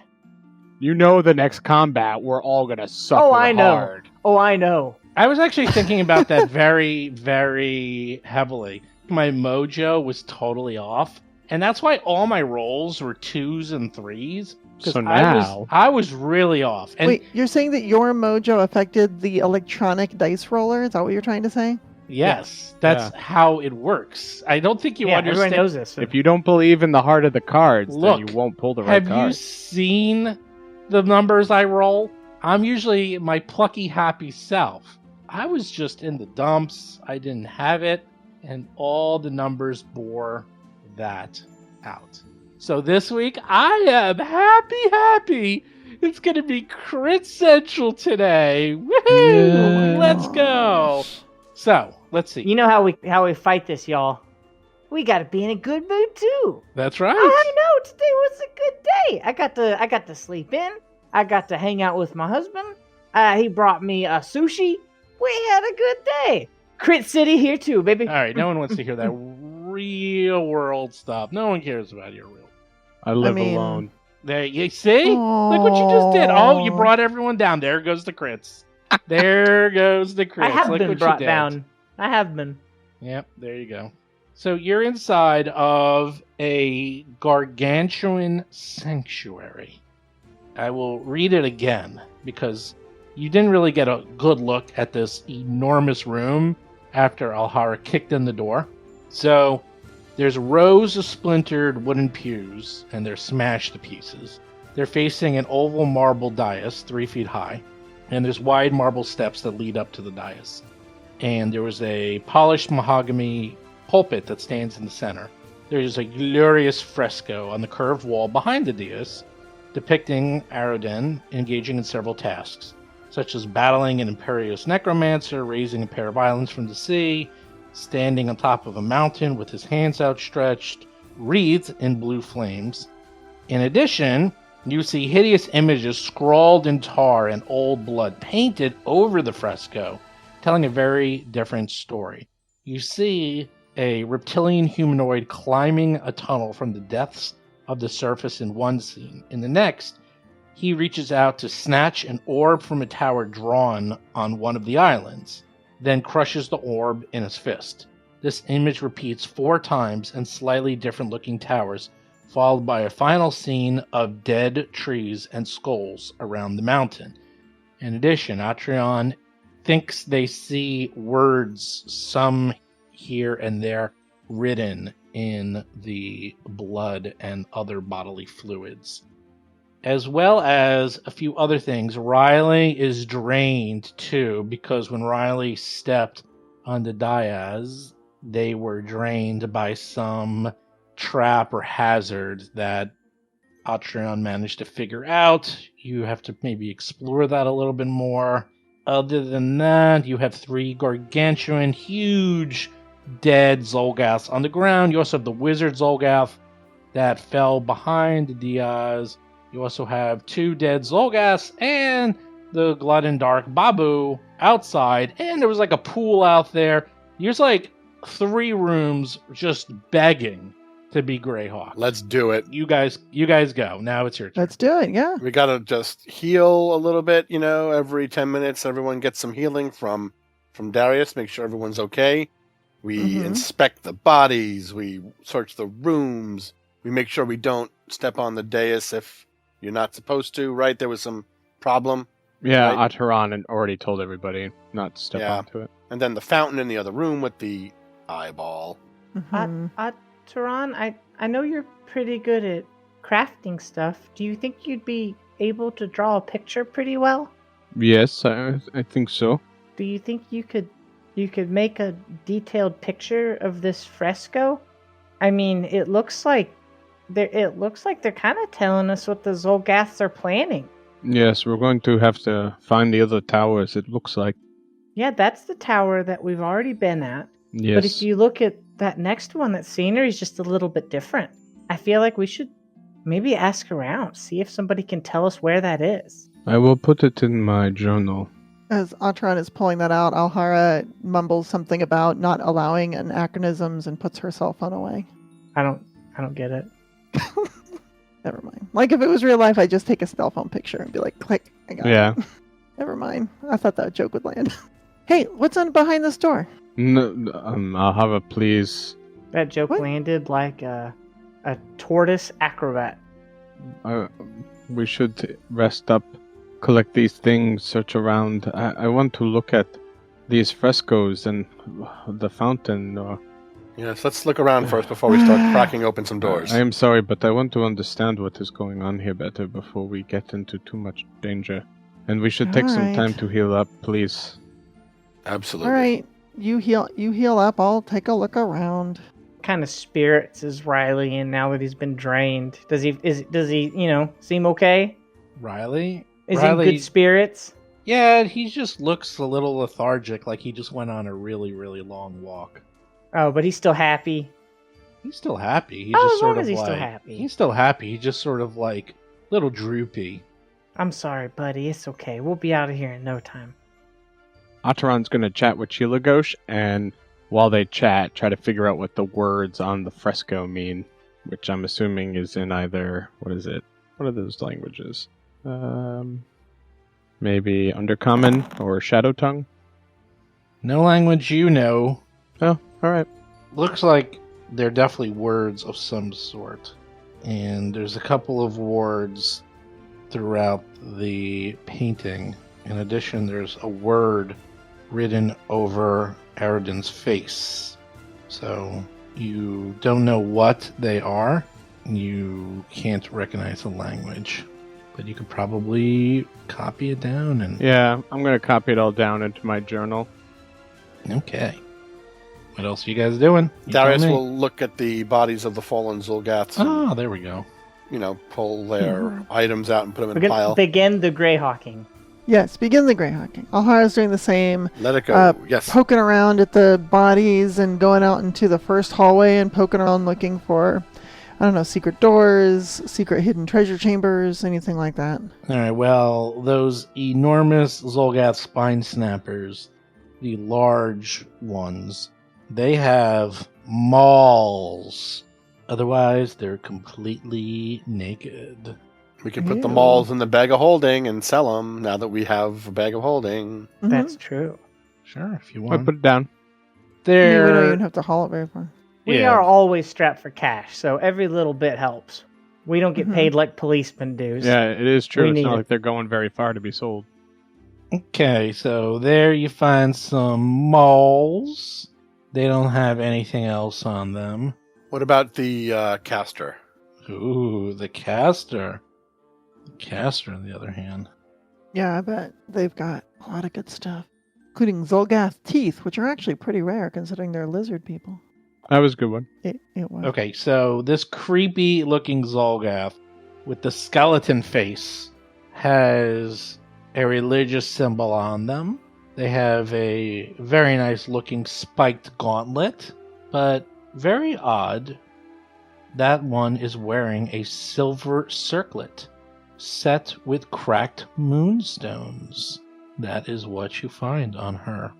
Speaker 6: You know the next combat, we're all going to suffer
Speaker 4: Oh, I know.
Speaker 6: hard.
Speaker 4: Oh, I know.
Speaker 2: I was actually thinking about that very, very heavily. My mojo was totally off, and that's why all my rolls were 2s and 3s. 'Cause
Speaker 6: So now...
Speaker 2: I was really off. And
Speaker 3: Wait, you're saying that your mojo affected the electronic dice roller? Is that what you're trying to say?
Speaker 2: yes, that's how it works. I don't think you
Speaker 4: Yeah,
Speaker 2: understand.
Speaker 4: everyone knows this.
Speaker 6: If you don't believe in the heart of the cards,
Speaker 2: Look,
Speaker 6: then you won't pull the right
Speaker 2: Have you
Speaker 6: card.
Speaker 2: seen the numbers I roll? I'm usually my plucky, happy self. I was just in the dumps. I didn't have it, and all the numbers bore that out. So this week, I am happy. It's going to be Crit Central today. Woohoo!
Speaker 6: Yeah.
Speaker 2: Let's go. So, let's see.
Speaker 4: You know how we fight this, y'all. We got to be in a good mood too.
Speaker 2: That's right.
Speaker 4: I know today was a good day. I got to sleep in. I got to hang out with my husband. He brought me a sushi. We had a good day. Crit City here too, baby.
Speaker 2: All right, no one wants to hear that real world stuff. No one cares about your real.
Speaker 6: I live
Speaker 3: mean-
Speaker 6: alone.
Speaker 2: There you see? Look what you just did. Oh, you brought everyone down. There goes the crits. There goes the crits.
Speaker 4: I have
Speaker 2: Look
Speaker 4: been
Speaker 2: what
Speaker 4: brought
Speaker 2: you did.
Speaker 4: down. I have been.
Speaker 2: Yep, there you go. So you're inside of a gargantuan sanctuary. I will read it again because you didn't really get a good look at this enormous room after Alhara kicked in the door. So there's rows of splintered wooden pews, and they're smashed to pieces. They're facing an oval marble dais 3 feet high, and there's wide marble steps that lead up to the dais. And there was a polished mahogany pulpit that stands in the center. There's a glorious fresco on the curved wall behind the dais, depicting Aroden engaging in several tasks, such as battling an imperious necromancer, raising a pair of islands from the sea, standing on top of a mountain with his hands outstretched, wreathed in blue flames. In addition, you see hideous images scrawled in tar and old blood painted over the fresco, telling a very different story. You see a reptilian humanoid climbing a tunnel from the depths of the surface in one scene. In the next, he reaches out to snatch an orb from a tower drawn on one of the islands, then crushes the orb in his fist. This image repeats 4 times in slightly different looking towers, followed by a final scene of dead trees and skulls around the mountain. In addition, Atrion thinks they see words, some here and there, written in the blood and other bodily fluids. As well as a few other things. Riley is drained too, because when Riley stepped on the dais, they were drained by some trap or hazard that Atrion managed to figure out. You have to maybe explore that a little bit more. Other than that, you have 3 gargantuan, huge, dead Zolgaths on the ground. You also have the wizard Zolgath that fell behind the Diaz. You also have 2 dead Zolgaths and the Glutton Dark Babu outside. And there was like a pool out there. There's like 3 rooms just begging to be Greyhawk.
Speaker 5: Let's do it.
Speaker 2: You guys go. Now it's your turn.
Speaker 3: Let's do it, yeah.
Speaker 5: We gotta just heal a little bit, every 10 minutes. Everyone gets some healing from Darius. Make sure everyone's okay. We inspect the bodies. We search the rooms. We make sure we don't step on the dais if you're not supposed to, right? There was some problem.
Speaker 6: Yeah,
Speaker 5: Right.
Speaker 6: Ataran had already told everybody not to step
Speaker 5: Yeah.
Speaker 6: onto it.
Speaker 5: And then the fountain in the other room with the eyeball.
Speaker 3: Mhm.
Speaker 4: Taran, I know you're pretty good at crafting stuff. Do you think you'd be able to draw a picture pretty well?
Speaker 6: Yes, I think so.
Speaker 4: Do you think you could make a detailed picture of this fresco? I mean, it looks like they're kind of telling us what the Zolgaths are planning.
Speaker 6: Yes, we're going to have to find the other towers, it looks like.
Speaker 4: Yeah, that's the tower that we've already been at.
Speaker 6: Yes.
Speaker 4: But if you look at that next one, that scenery is just a little bit different. I feel like we should maybe ask around, see if somebody can tell us where that is.
Speaker 6: I will put it in my journal.
Speaker 3: As Atron is pulling that out, Alhara mumbles something about not allowing anachronisms and puts her cell phone away.
Speaker 4: I don't get it.
Speaker 3: Never mind. Like if it was real life, I'd just take a cell phone picture and be like, click, I got
Speaker 6: Yeah.
Speaker 3: it. Never mind. I thought that joke would land. Hey, what's on behind this door?
Speaker 6: No, I'll have a please.
Speaker 4: That joke
Speaker 3: What?
Speaker 4: landed like a tortoise acrobat.
Speaker 6: We should rest up, collect these things, search around. I want to look at these frescoes and the fountain.
Speaker 5: Yes, let's look around first before we start cracking open some doors.
Speaker 6: I am sorry, but I want to understand what is going on here better before we get into too much danger. And we should take some
Speaker 3: Alright.
Speaker 6: time to heal up, please.
Speaker 5: Absolutely.
Speaker 3: All right, you heal up. I'll take a look around.
Speaker 4: What kind of spirits is Riley in now that he's been drained? Does he seem okay?
Speaker 2: Riley?
Speaker 4: Is he in
Speaker 2: Riley,
Speaker 4: good spirits?
Speaker 2: yeah, he just looks a little lethargic, like he just went on a really, really long walk.
Speaker 4: Oh, but he's still happy.
Speaker 2: He's still happy. He's
Speaker 4: Oh,
Speaker 2: just
Speaker 4: as long
Speaker 2: sort of
Speaker 4: as he's
Speaker 2: like,
Speaker 4: still happy.
Speaker 2: He's still happy. He's just sort of like a little droopy.
Speaker 4: I'm sorry, buddy. It's okay. We'll be out of here in no time.
Speaker 6: Ataran's going to chat with Chilagosh, and while they chat, try to figure out what the words on the fresco mean, which I'm assuming is in either, what is it? What are those languages? Maybe Undercommon or Shadow Tongue?
Speaker 2: No language you know.
Speaker 6: Oh, alright.
Speaker 2: Looks like they're definitely words of some sort. And there's a couple of words throughout the painting. In addition, there's a word written over Eridan's face. So you don't know what they are. You can't recognize the language. But you could probably copy it down and...
Speaker 6: Yeah, I'm going to copy it all down into my journal.
Speaker 2: Okay. What else are you guys doing? You
Speaker 5: Darius
Speaker 2: tell me.
Speaker 5: will look at the bodies of the fallen Zolgaths and,
Speaker 2: Oh, there we go.
Speaker 5: pull their items out and put them
Speaker 4: We're
Speaker 5: in a
Speaker 4: gonna
Speaker 5: pile.
Speaker 4: begin the Greyhawking.
Speaker 3: Yes, begin the Greyhawking. Alhara's doing the same.
Speaker 5: Let it go. Yes.
Speaker 3: Poking around at the bodies and going out into the first hallway and poking around looking for, I don't know, secret doors, secret hidden treasure chambers, anything like that.
Speaker 2: Alright, well, those enormous Zolgath spine snappers, the large ones, they have mauls. Otherwise, they're completely naked.
Speaker 5: We can put the
Speaker 3: Ew.
Speaker 5: malls in the bag of holding and sell them now that we have a bag of holding.
Speaker 3: Mhm.
Speaker 4: That's true.
Speaker 2: Sure, if you
Speaker 6: I
Speaker 2: want.
Speaker 6: put it down.
Speaker 3: Yeah, we don't
Speaker 2: They're...
Speaker 3: even have to haul it very far.
Speaker 4: We
Speaker 2: Yeah.
Speaker 4: are always strapped for cash, so every little bit helps. We don't get
Speaker 3: Mhm.
Speaker 4: paid like policemen do.
Speaker 6: Yeah, it is true.
Speaker 4: We
Speaker 6: It's
Speaker 4: need
Speaker 6: not
Speaker 4: it.
Speaker 6: like they're going very far to be sold.
Speaker 2: Okay, so there you find some mauls. They don't have anything else on them.
Speaker 5: What about the caster?
Speaker 2: Ooh, the caster. The caster, on the other hand.
Speaker 3: Yeah, I bet they've got a lot of good stuff, including Zolgath teeth, which are actually pretty rare considering they're lizard people.
Speaker 6: That was a good one.
Speaker 3: It was.
Speaker 2: Okay, so this creepy looking Zolgath with the skeleton face has a religious symbol on them. They have a very nice looking spiked gauntlet, but very odd. That one is wearing a silver circlet set with cracked moonstones. That is what you find on her.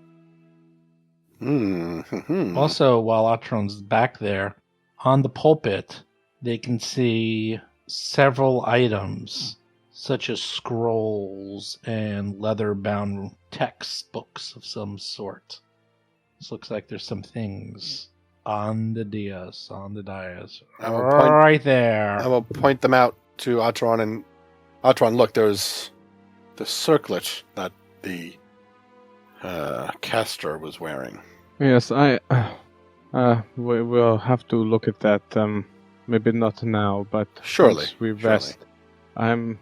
Speaker 2: Also, while Atron's back there, on the pulpit, they can see several items, such as scrolls and leather-bound textbooks of some sort. This looks like there's some things on the dais.
Speaker 5: I will point-
Speaker 2: Right there.
Speaker 5: I will point them out to Atron and Atron. Look, there's the circlet that the caster was wearing.
Speaker 6: Yes, we will have to look at that. Maybe not now, but
Speaker 5: Surely,
Speaker 6: once we
Speaker 5: surely.
Speaker 6: rest. I'm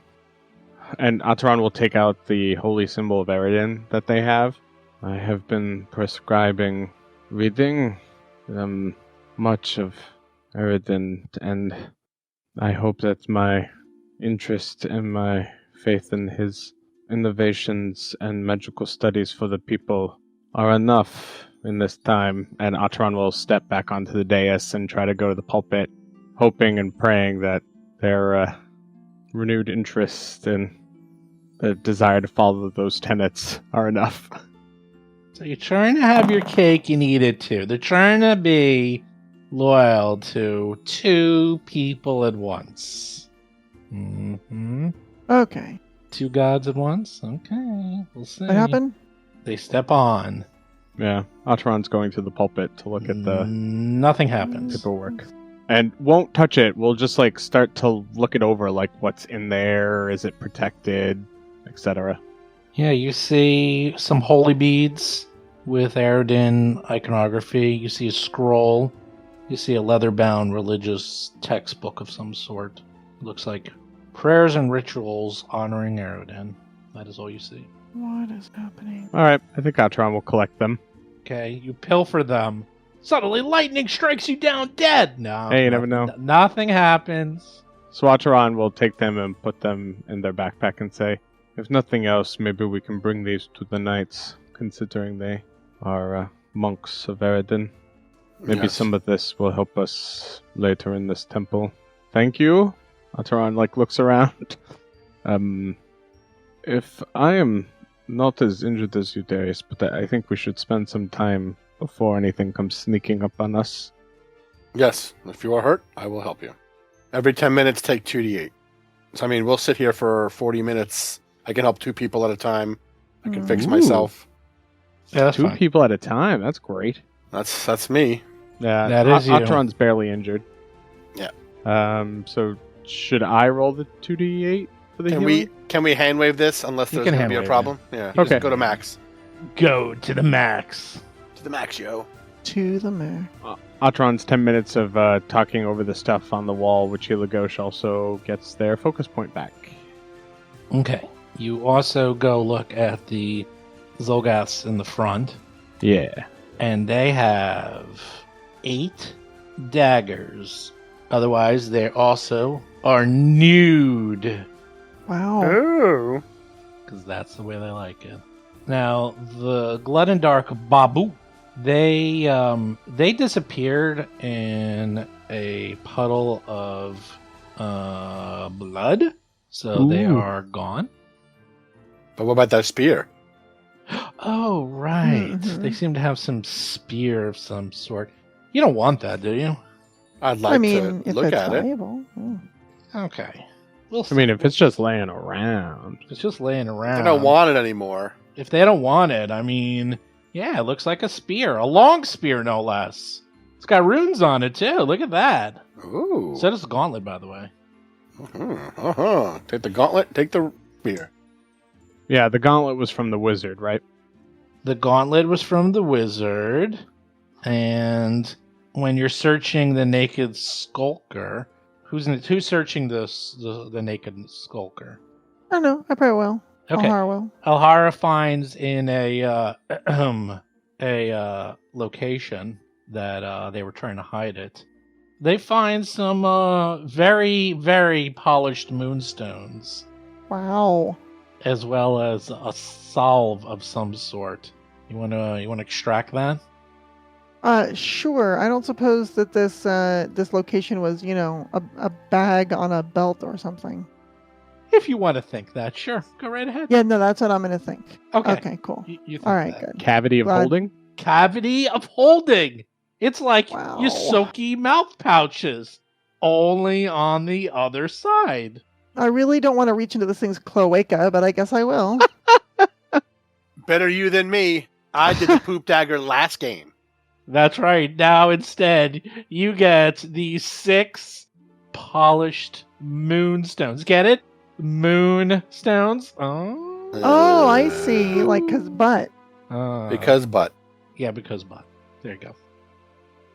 Speaker 6: And Ataran will take out the holy symbol of Eridan that they have. I have been prescribing reading much of Eridan, and I hope that my interest and my faith in his innovations and magical studies for the people are enough in this time. And Ataran will step back onto the dais and try to go to the pulpit, hoping and praying that their renewed interest and the desire to follow those tenets are enough.
Speaker 2: So you're trying to have your cake and eat it too. They're trying to be loyal to two people at once.
Speaker 3: Okay.
Speaker 2: Two gods at once? Okay, we'll see.
Speaker 3: What happened?
Speaker 2: They step on.
Speaker 6: Yeah, Ataran's going to the pulpit to look at the
Speaker 2: Nothing happens.
Speaker 6: paperwork. And won't touch it. We'll just start to look it over, what's in there, is it protected, etc.
Speaker 2: Yeah, you see some holy beads with Eridan iconography. You see a scroll. You see a leather-bound religious textbook of some sort. It looks like prayers and rituals honoring Eridan. That is all you see.
Speaker 3: What is happening?
Speaker 6: Alright, I think Ataran will collect them.
Speaker 2: Okay, you pilfer them. Suddenly lightning strikes you down dead! No.
Speaker 6: Hey, you never know.
Speaker 2: Nothing happens.
Speaker 6: So Ataran will take them and put them in their backpack and say, if nothing else, maybe we can bring these to the knights, considering they are monks of Eridan. Maybe
Speaker 5: Yes.
Speaker 6: some of this will help us later in this temple. Thank you. Ataran looks around. If I am not as injured as you, Darius, but I think we should spend some time before anything comes sneaking up on us.
Speaker 5: Yes, if you are hurt, I will help you. Every 10 minutes, take 2d8. So, we'll sit here for 40 minutes. I can help 2 people at a time. I can fix
Speaker 6: Ooh.
Speaker 5: myself.
Speaker 2: Yeah, that's
Speaker 6: 2
Speaker 2: fine.
Speaker 6: people at a time. That's great.
Speaker 5: That's me.
Speaker 6: Yeah,
Speaker 2: That is you.
Speaker 6: Ataran's barely injured.
Speaker 5: Yeah.
Speaker 6: So should I roll the 2d8 for the
Speaker 5: Can
Speaker 6: healing?
Speaker 5: we hand wave this unless
Speaker 2: You
Speaker 5: there's
Speaker 2: can
Speaker 5: going to be a
Speaker 2: hand wave
Speaker 5: problem? Yeah.
Speaker 6: Okay.
Speaker 5: Just go to max.
Speaker 2: Go to the max.
Speaker 5: To the max, yo.
Speaker 3: To the mayor.
Speaker 6: Ataran's 10 minutes of talking over the stuff on the wall, which Hilagosh also gets their focus point back.
Speaker 2: Okay. You also go look at the Zolgaths in the front,
Speaker 6: Yeah.
Speaker 2: and they have 8 daggers. Otherwise, they also are nude,
Speaker 3: Wow.
Speaker 5: Oh.
Speaker 2: because that's the way they like it. Now, the Gluttondark Babu, they disappeared in a puddle of blood, so they
Speaker 6: Ooh.
Speaker 2: are gone.
Speaker 5: But what about that spear?
Speaker 2: Oh, right.
Speaker 3: Mhm.
Speaker 2: They seem to have some spear of some sort. You don't want that, do you?
Speaker 5: I'd like
Speaker 3: if
Speaker 5: to look
Speaker 3: it's
Speaker 5: at it.
Speaker 3: valuable. Yeah.
Speaker 2: Okay. We'll see.
Speaker 6: If it's just laying around.
Speaker 2: It's just laying around.
Speaker 5: I don't want it anymore.
Speaker 2: If they don't want it, yeah, it looks like a spear. A long spear, no less. It's got runes on it, too. Look at that.
Speaker 5: Ooh.
Speaker 2: So does the gauntlet, by the way.
Speaker 5: Take the gauntlet, take the spear.
Speaker 6: Yeah, the gauntlet was from the wizard, right?
Speaker 2: The gauntlet was from the wizard, and when you're searching the naked skulker, who's searching the naked skulker?
Speaker 3: I don't know. I probably will.
Speaker 2: Okay,
Speaker 3: Alhara will.
Speaker 2: Alhara finds in a location that they were trying to hide it. They find some very, very polished moonstones,
Speaker 3: Wow.
Speaker 2: as well as a salve of some sort. You wanna extract that?
Speaker 3: Sure. I don't suppose that this location was, a bag on a belt or something.
Speaker 2: If you want to think that, sure, go right ahead.
Speaker 3: Yeah, no, that's what I'm gonna think.
Speaker 2: Okay.
Speaker 3: Okay, cool.
Speaker 2: You think
Speaker 3: All right,
Speaker 2: that.
Speaker 3: good.
Speaker 6: Cavity of
Speaker 3: Glad-
Speaker 6: holding?
Speaker 2: Cavity of holding. It's like
Speaker 3: Wow.
Speaker 2: Yosoki mouth pouches, only on the other side.
Speaker 3: I really don't want to reach into this thing's cloaca, but I guess I will.
Speaker 5: Better you than me. I did the poop dagger last game.
Speaker 2: That's right. Now instead, you get these 6 polished moonstones. Get it? Moonstones. Oh.
Speaker 3: Oh, I see. Like, 'cause butt.
Speaker 5: Because butt.
Speaker 2: Yeah, because but. There you go.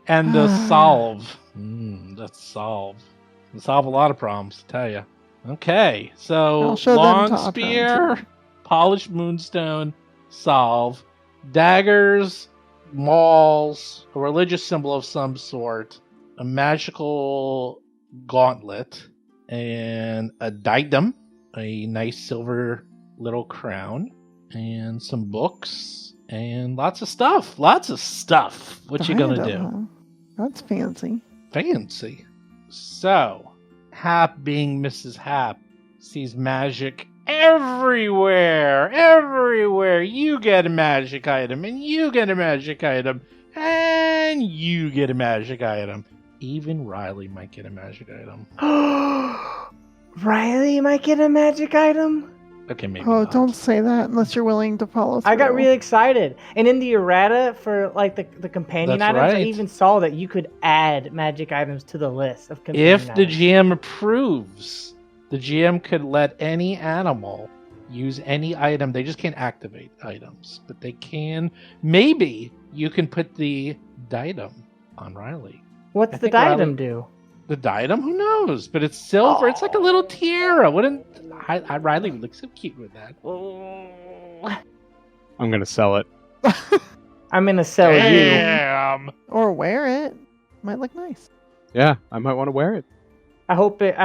Speaker 2: And the solve. That's solve. Can solve a lot of problems, I tell you. Okay, so
Speaker 3: I'll show them
Speaker 2: long
Speaker 3: to Atron,
Speaker 2: spear,
Speaker 3: too.
Speaker 2: polished moonstone, solve. Daggers, mauls, a religious symbol of some sort, a magical gauntlet, and a diadem, a nice silver little crown, and some books, and lots of stuff. Lots of stuff. What you gonna
Speaker 3: Diadem,
Speaker 2: do?
Speaker 3: huh? That's fancy.
Speaker 2: Fancy. So, Hap, being Mrs. Hap, sees magic everywhere. Everywhere. You get a magic item, and you get a magic item, and you get a magic item. Even Riley might get a magic item.
Speaker 4: Riley might get a magic item?
Speaker 2: Okay, maybe
Speaker 3: Oh,
Speaker 2: not.
Speaker 3: don't say that unless you're willing to follow through.
Speaker 4: I got really excited. And in the errata for like the companion
Speaker 2: That's
Speaker 4: items, I
Speaker 2: right.
Speaker 4: even saw that you could add magic items to the list of companion
Speaker 2: If the
Speaker 4: items.
Speaker 2: GM approves, the GM could let any animal use any item. They just can't activate items, but they can. Maybe you can put the diadem on Riley.
Speaker 4: What's
Speaker 2: I
Speaker 4: the
Speaker 2: think
Speaker 4: diadem
Speaker 2: Riley-
Speaker 4: do?
Speaker 2: The diadem? Who knows? But it's silver. It's like a little tiara. Wouldn't Riley would look so cute with that?
Speaker 6: I'm gonna sell it.
Speaker 4: I'm gonna sell you.
Speaker 2: Damn.
Speaker 3: Or wear it. Might look nice.
Speaker 6: Yeah, I might want to wear it.
Speaker 4: I hope it,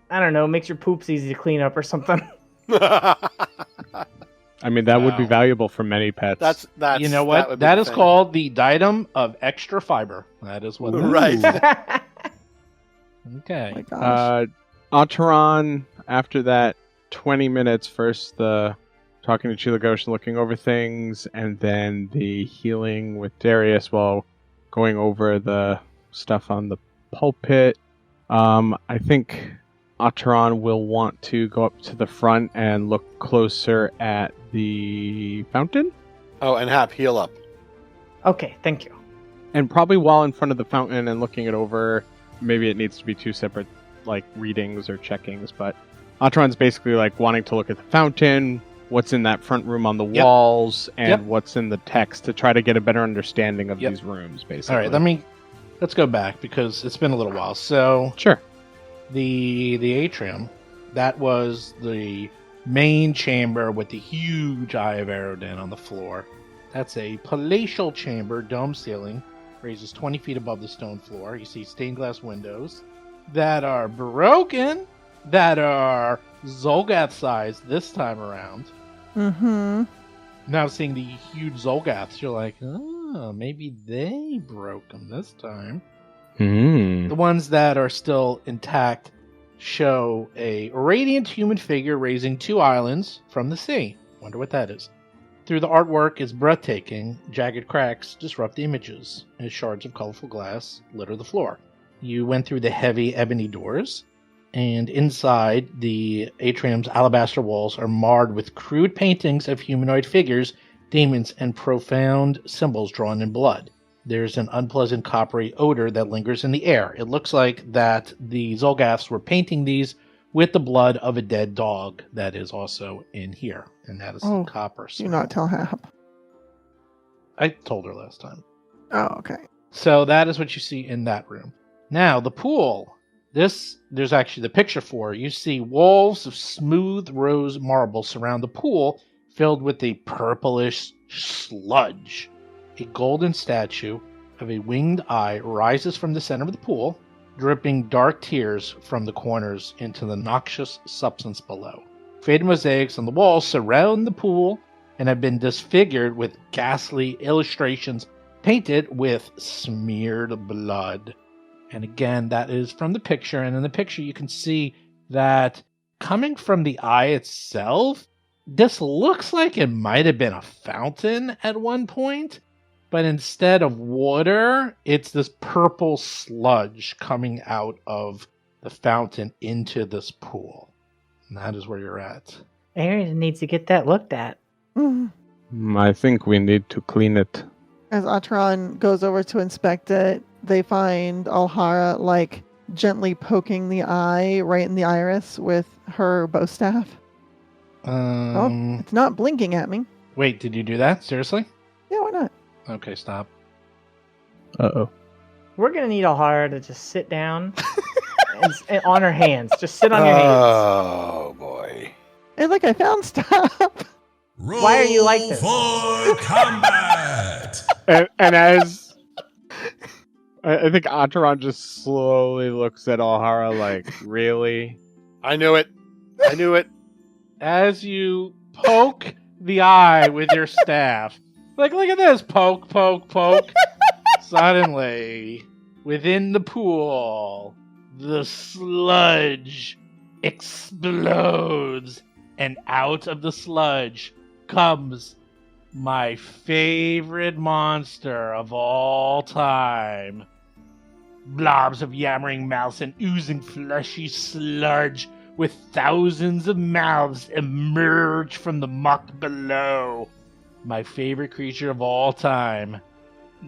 Speaker 4: I don't know, makes your poops easy to clean up or something.
Speaker 6: I mean, that would be
Speaker 2: Wow.
Speaker 6: valuable for many pets.
Speaker 5: that's
Speaker 2: You know
Speaker 5: that
Speaker 2: what?
Speaker 5: would be
Speaker 2: That
Speaker 5: the
Speaker 2: is
Speaker 5: thing.
Speaker 2: called the diadem of extra fiber. That is what. that
Speaker 5: Right.
Speaker 2: is.
Speaker 3: Oh
Speaker 2: Okay.
Speaker 3: my gosh.
Speaker 6: Atron, after that 20 minutes, first the talking to Chilagoshin, looking over things, and then the healing with Darius while going over the stuff on the pulpit. I think Atron will want to go up to the front and look closer at the fountain.
Speaker 5: Oh, and Hap, heal up.
Speaker 4: Okay, thank you.
Speaker 6: And probably while in front of the fountain and looking it over, maybe it needs to be two separate like readings or checkings, but Atron's basically like wanting to look at the fountain, what's in that front room on the
Speaker 2: Yep.
Speaker 6: walls, and
Speaker 2: Yep.
Speaker 6: what's in the text to try to get a better understanding of
Speaker 2: Yep.
Speaker 6: these rooms, basically.
Speaker 2: All right. Let's go back because it's been a little while. So
Speaker 6: Sure.
Speaker 2: the atrium, that was the main chamber with the huge Eye of Arodan on the floor. That's a palatial chamber, dome ceiling, raises 20 feet above the stone floor. You see stained glass windows that are broken, that are Zolgath sized this time around.
Speaker 3: Mm-hmm.
Speaker 2: Now seeing the huge Zolgaths, you're like, oh, maybe they broke them this time.
Speaker 6: Hmm.
Speaker 2: The ones that are still intact show a radiant human figure raising two islands from the sea. Wonder what that is. Through the artwork is breathtaking. Jagged cracks disrupt the images, and shards of colorful glass litter the floor. You went through the heavy ebony doors, and inside the atrium's alabaster walls are marred with crude paintings of humanoid figures, demons, and profound symbols drawn in blood. There's an unpleasant coppery odor that lingers in the air. It looks like that the Zolgaths were painting these with the blood of a dead dog that is also in here, and that is
Speaker 3: Oh,
Speaker 2: the copper.
Speaker 3: Do not tell Hap.
Speaker 2: I told her last time.
Speaker 3: Oh, okay.
Speaker 2: So that is what you see in that room. Now, the pool. There's actually the picture for. You see walls of smooth rose marble surround the pool, filled with a purplish sludge. A golden statue of a winged eye rises from the center of the pool, dripping dark tears from the corners into the noxious substance below. Faded mosaics on the walls surround the pool and have been disfigured with ghastly illustrations painted with smeared blood. And again, that is from the picture. And in the picture, you can see that coming from the eye itself, this looks like it might have been a fountain at one point. But instead of water, it's this purple sludge coming out of the fountain into this pool. And that is where you're at.
Speaker 4: Aaron needs to get that looked at.
Speaker 3: Mhm.
Speaker 6: I think we need to clean it.
Speaker 3: As Atron goes over to inspect it, they find Alhara like gently poking the eye right in the iris with her bow staff. Oh, it's not blinking at me.
Speaker 2: Wait, did you do that? Seriously?
Speaker 3: Yeah, why not?
Speaker 2: Okay, stop.
Speaker 6: Uh-oh.
Speaker 4: We're gonna need Alhara to just sit down and on her hands. Just sit on your hands.
Speaker 5: Oh boy.
Speaker 3: Hey, look, I found stuff.
Speaker 4: Why are you like this?
Speaker 7: For combat.
Speaker 6: And as I think Ataran just slowly looks at Alhara like, really?
Speaker 5: I knew it. I knew it.
Speaker 2: As you poke the eye with your staff, like, look at this, poke, poke, poke. Suddenly, within the pool, the sludge explodes, and out of the sludge comes my favorite monster of all time. Blobs of yammering mouths and oozing fleshy sludge with thousands of mouths emerge from the muck below. My favorite creature of all time,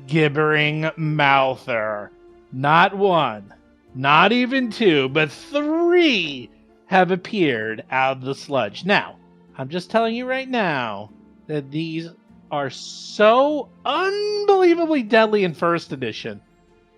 Speaker 2: Gibbering Mouther. Not one, not even two, but three have appeared out of the sludge. Now, I'm just telling you right now that these are so unbelievably deadly in first edition.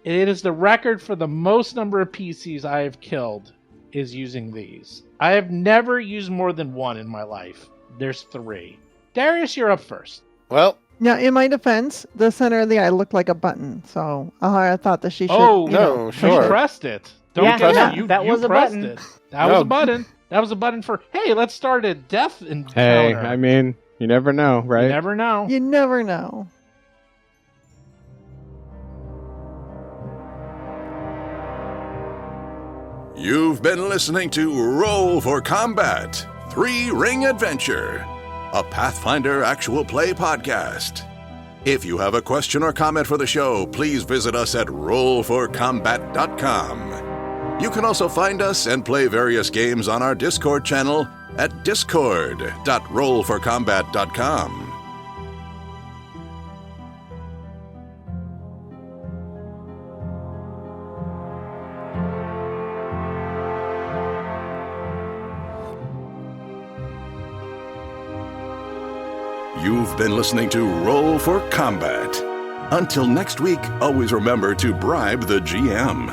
Speaker 2: It is the record for the most number of PCs I have killed is using these. I have never used more than one in my life. There's three. Darius, you're up first.
Speaker 5: Well,
Speaker 3: Now, in my defense, the center of the eye looked like a button, so I thought that she should.
Speaker 2: Oh,
Speaker 3: you know,
Speaker 5: no,
Speaker 3: push
Speaker 5: sure.
Speaker 2: You
Speaker 3: it.
Speaker 2: pressed it. Don't
Speaker 4: Yeah,
Speaker 2: get
Speaker 4: yeah,
Speaker 2: it.
Speaker 4: that was a
Speaker 2: pressed
Speaker 4: button.
Speaker 2: It. That
Speaker 5: No.
Speaker 2: was a button. That was a button for, hey, let's start a death encounter.
Speaker 6: Hey, I mean, you never know, right?
Speaker 2: You never know.
Speaker 3: You never know.
Speaker 1: You've been listening to Roll for Combat 3-Ring Adventure, a Pathfinder actual play podcast. If you have a question or comment for the show, please visit us at rollforcombat.com. You can also find us and play various games on our Discord channel at discord.rollforcombat.com. You've been listening to Roll for Combat. Until next week, always remember to bribe the GM.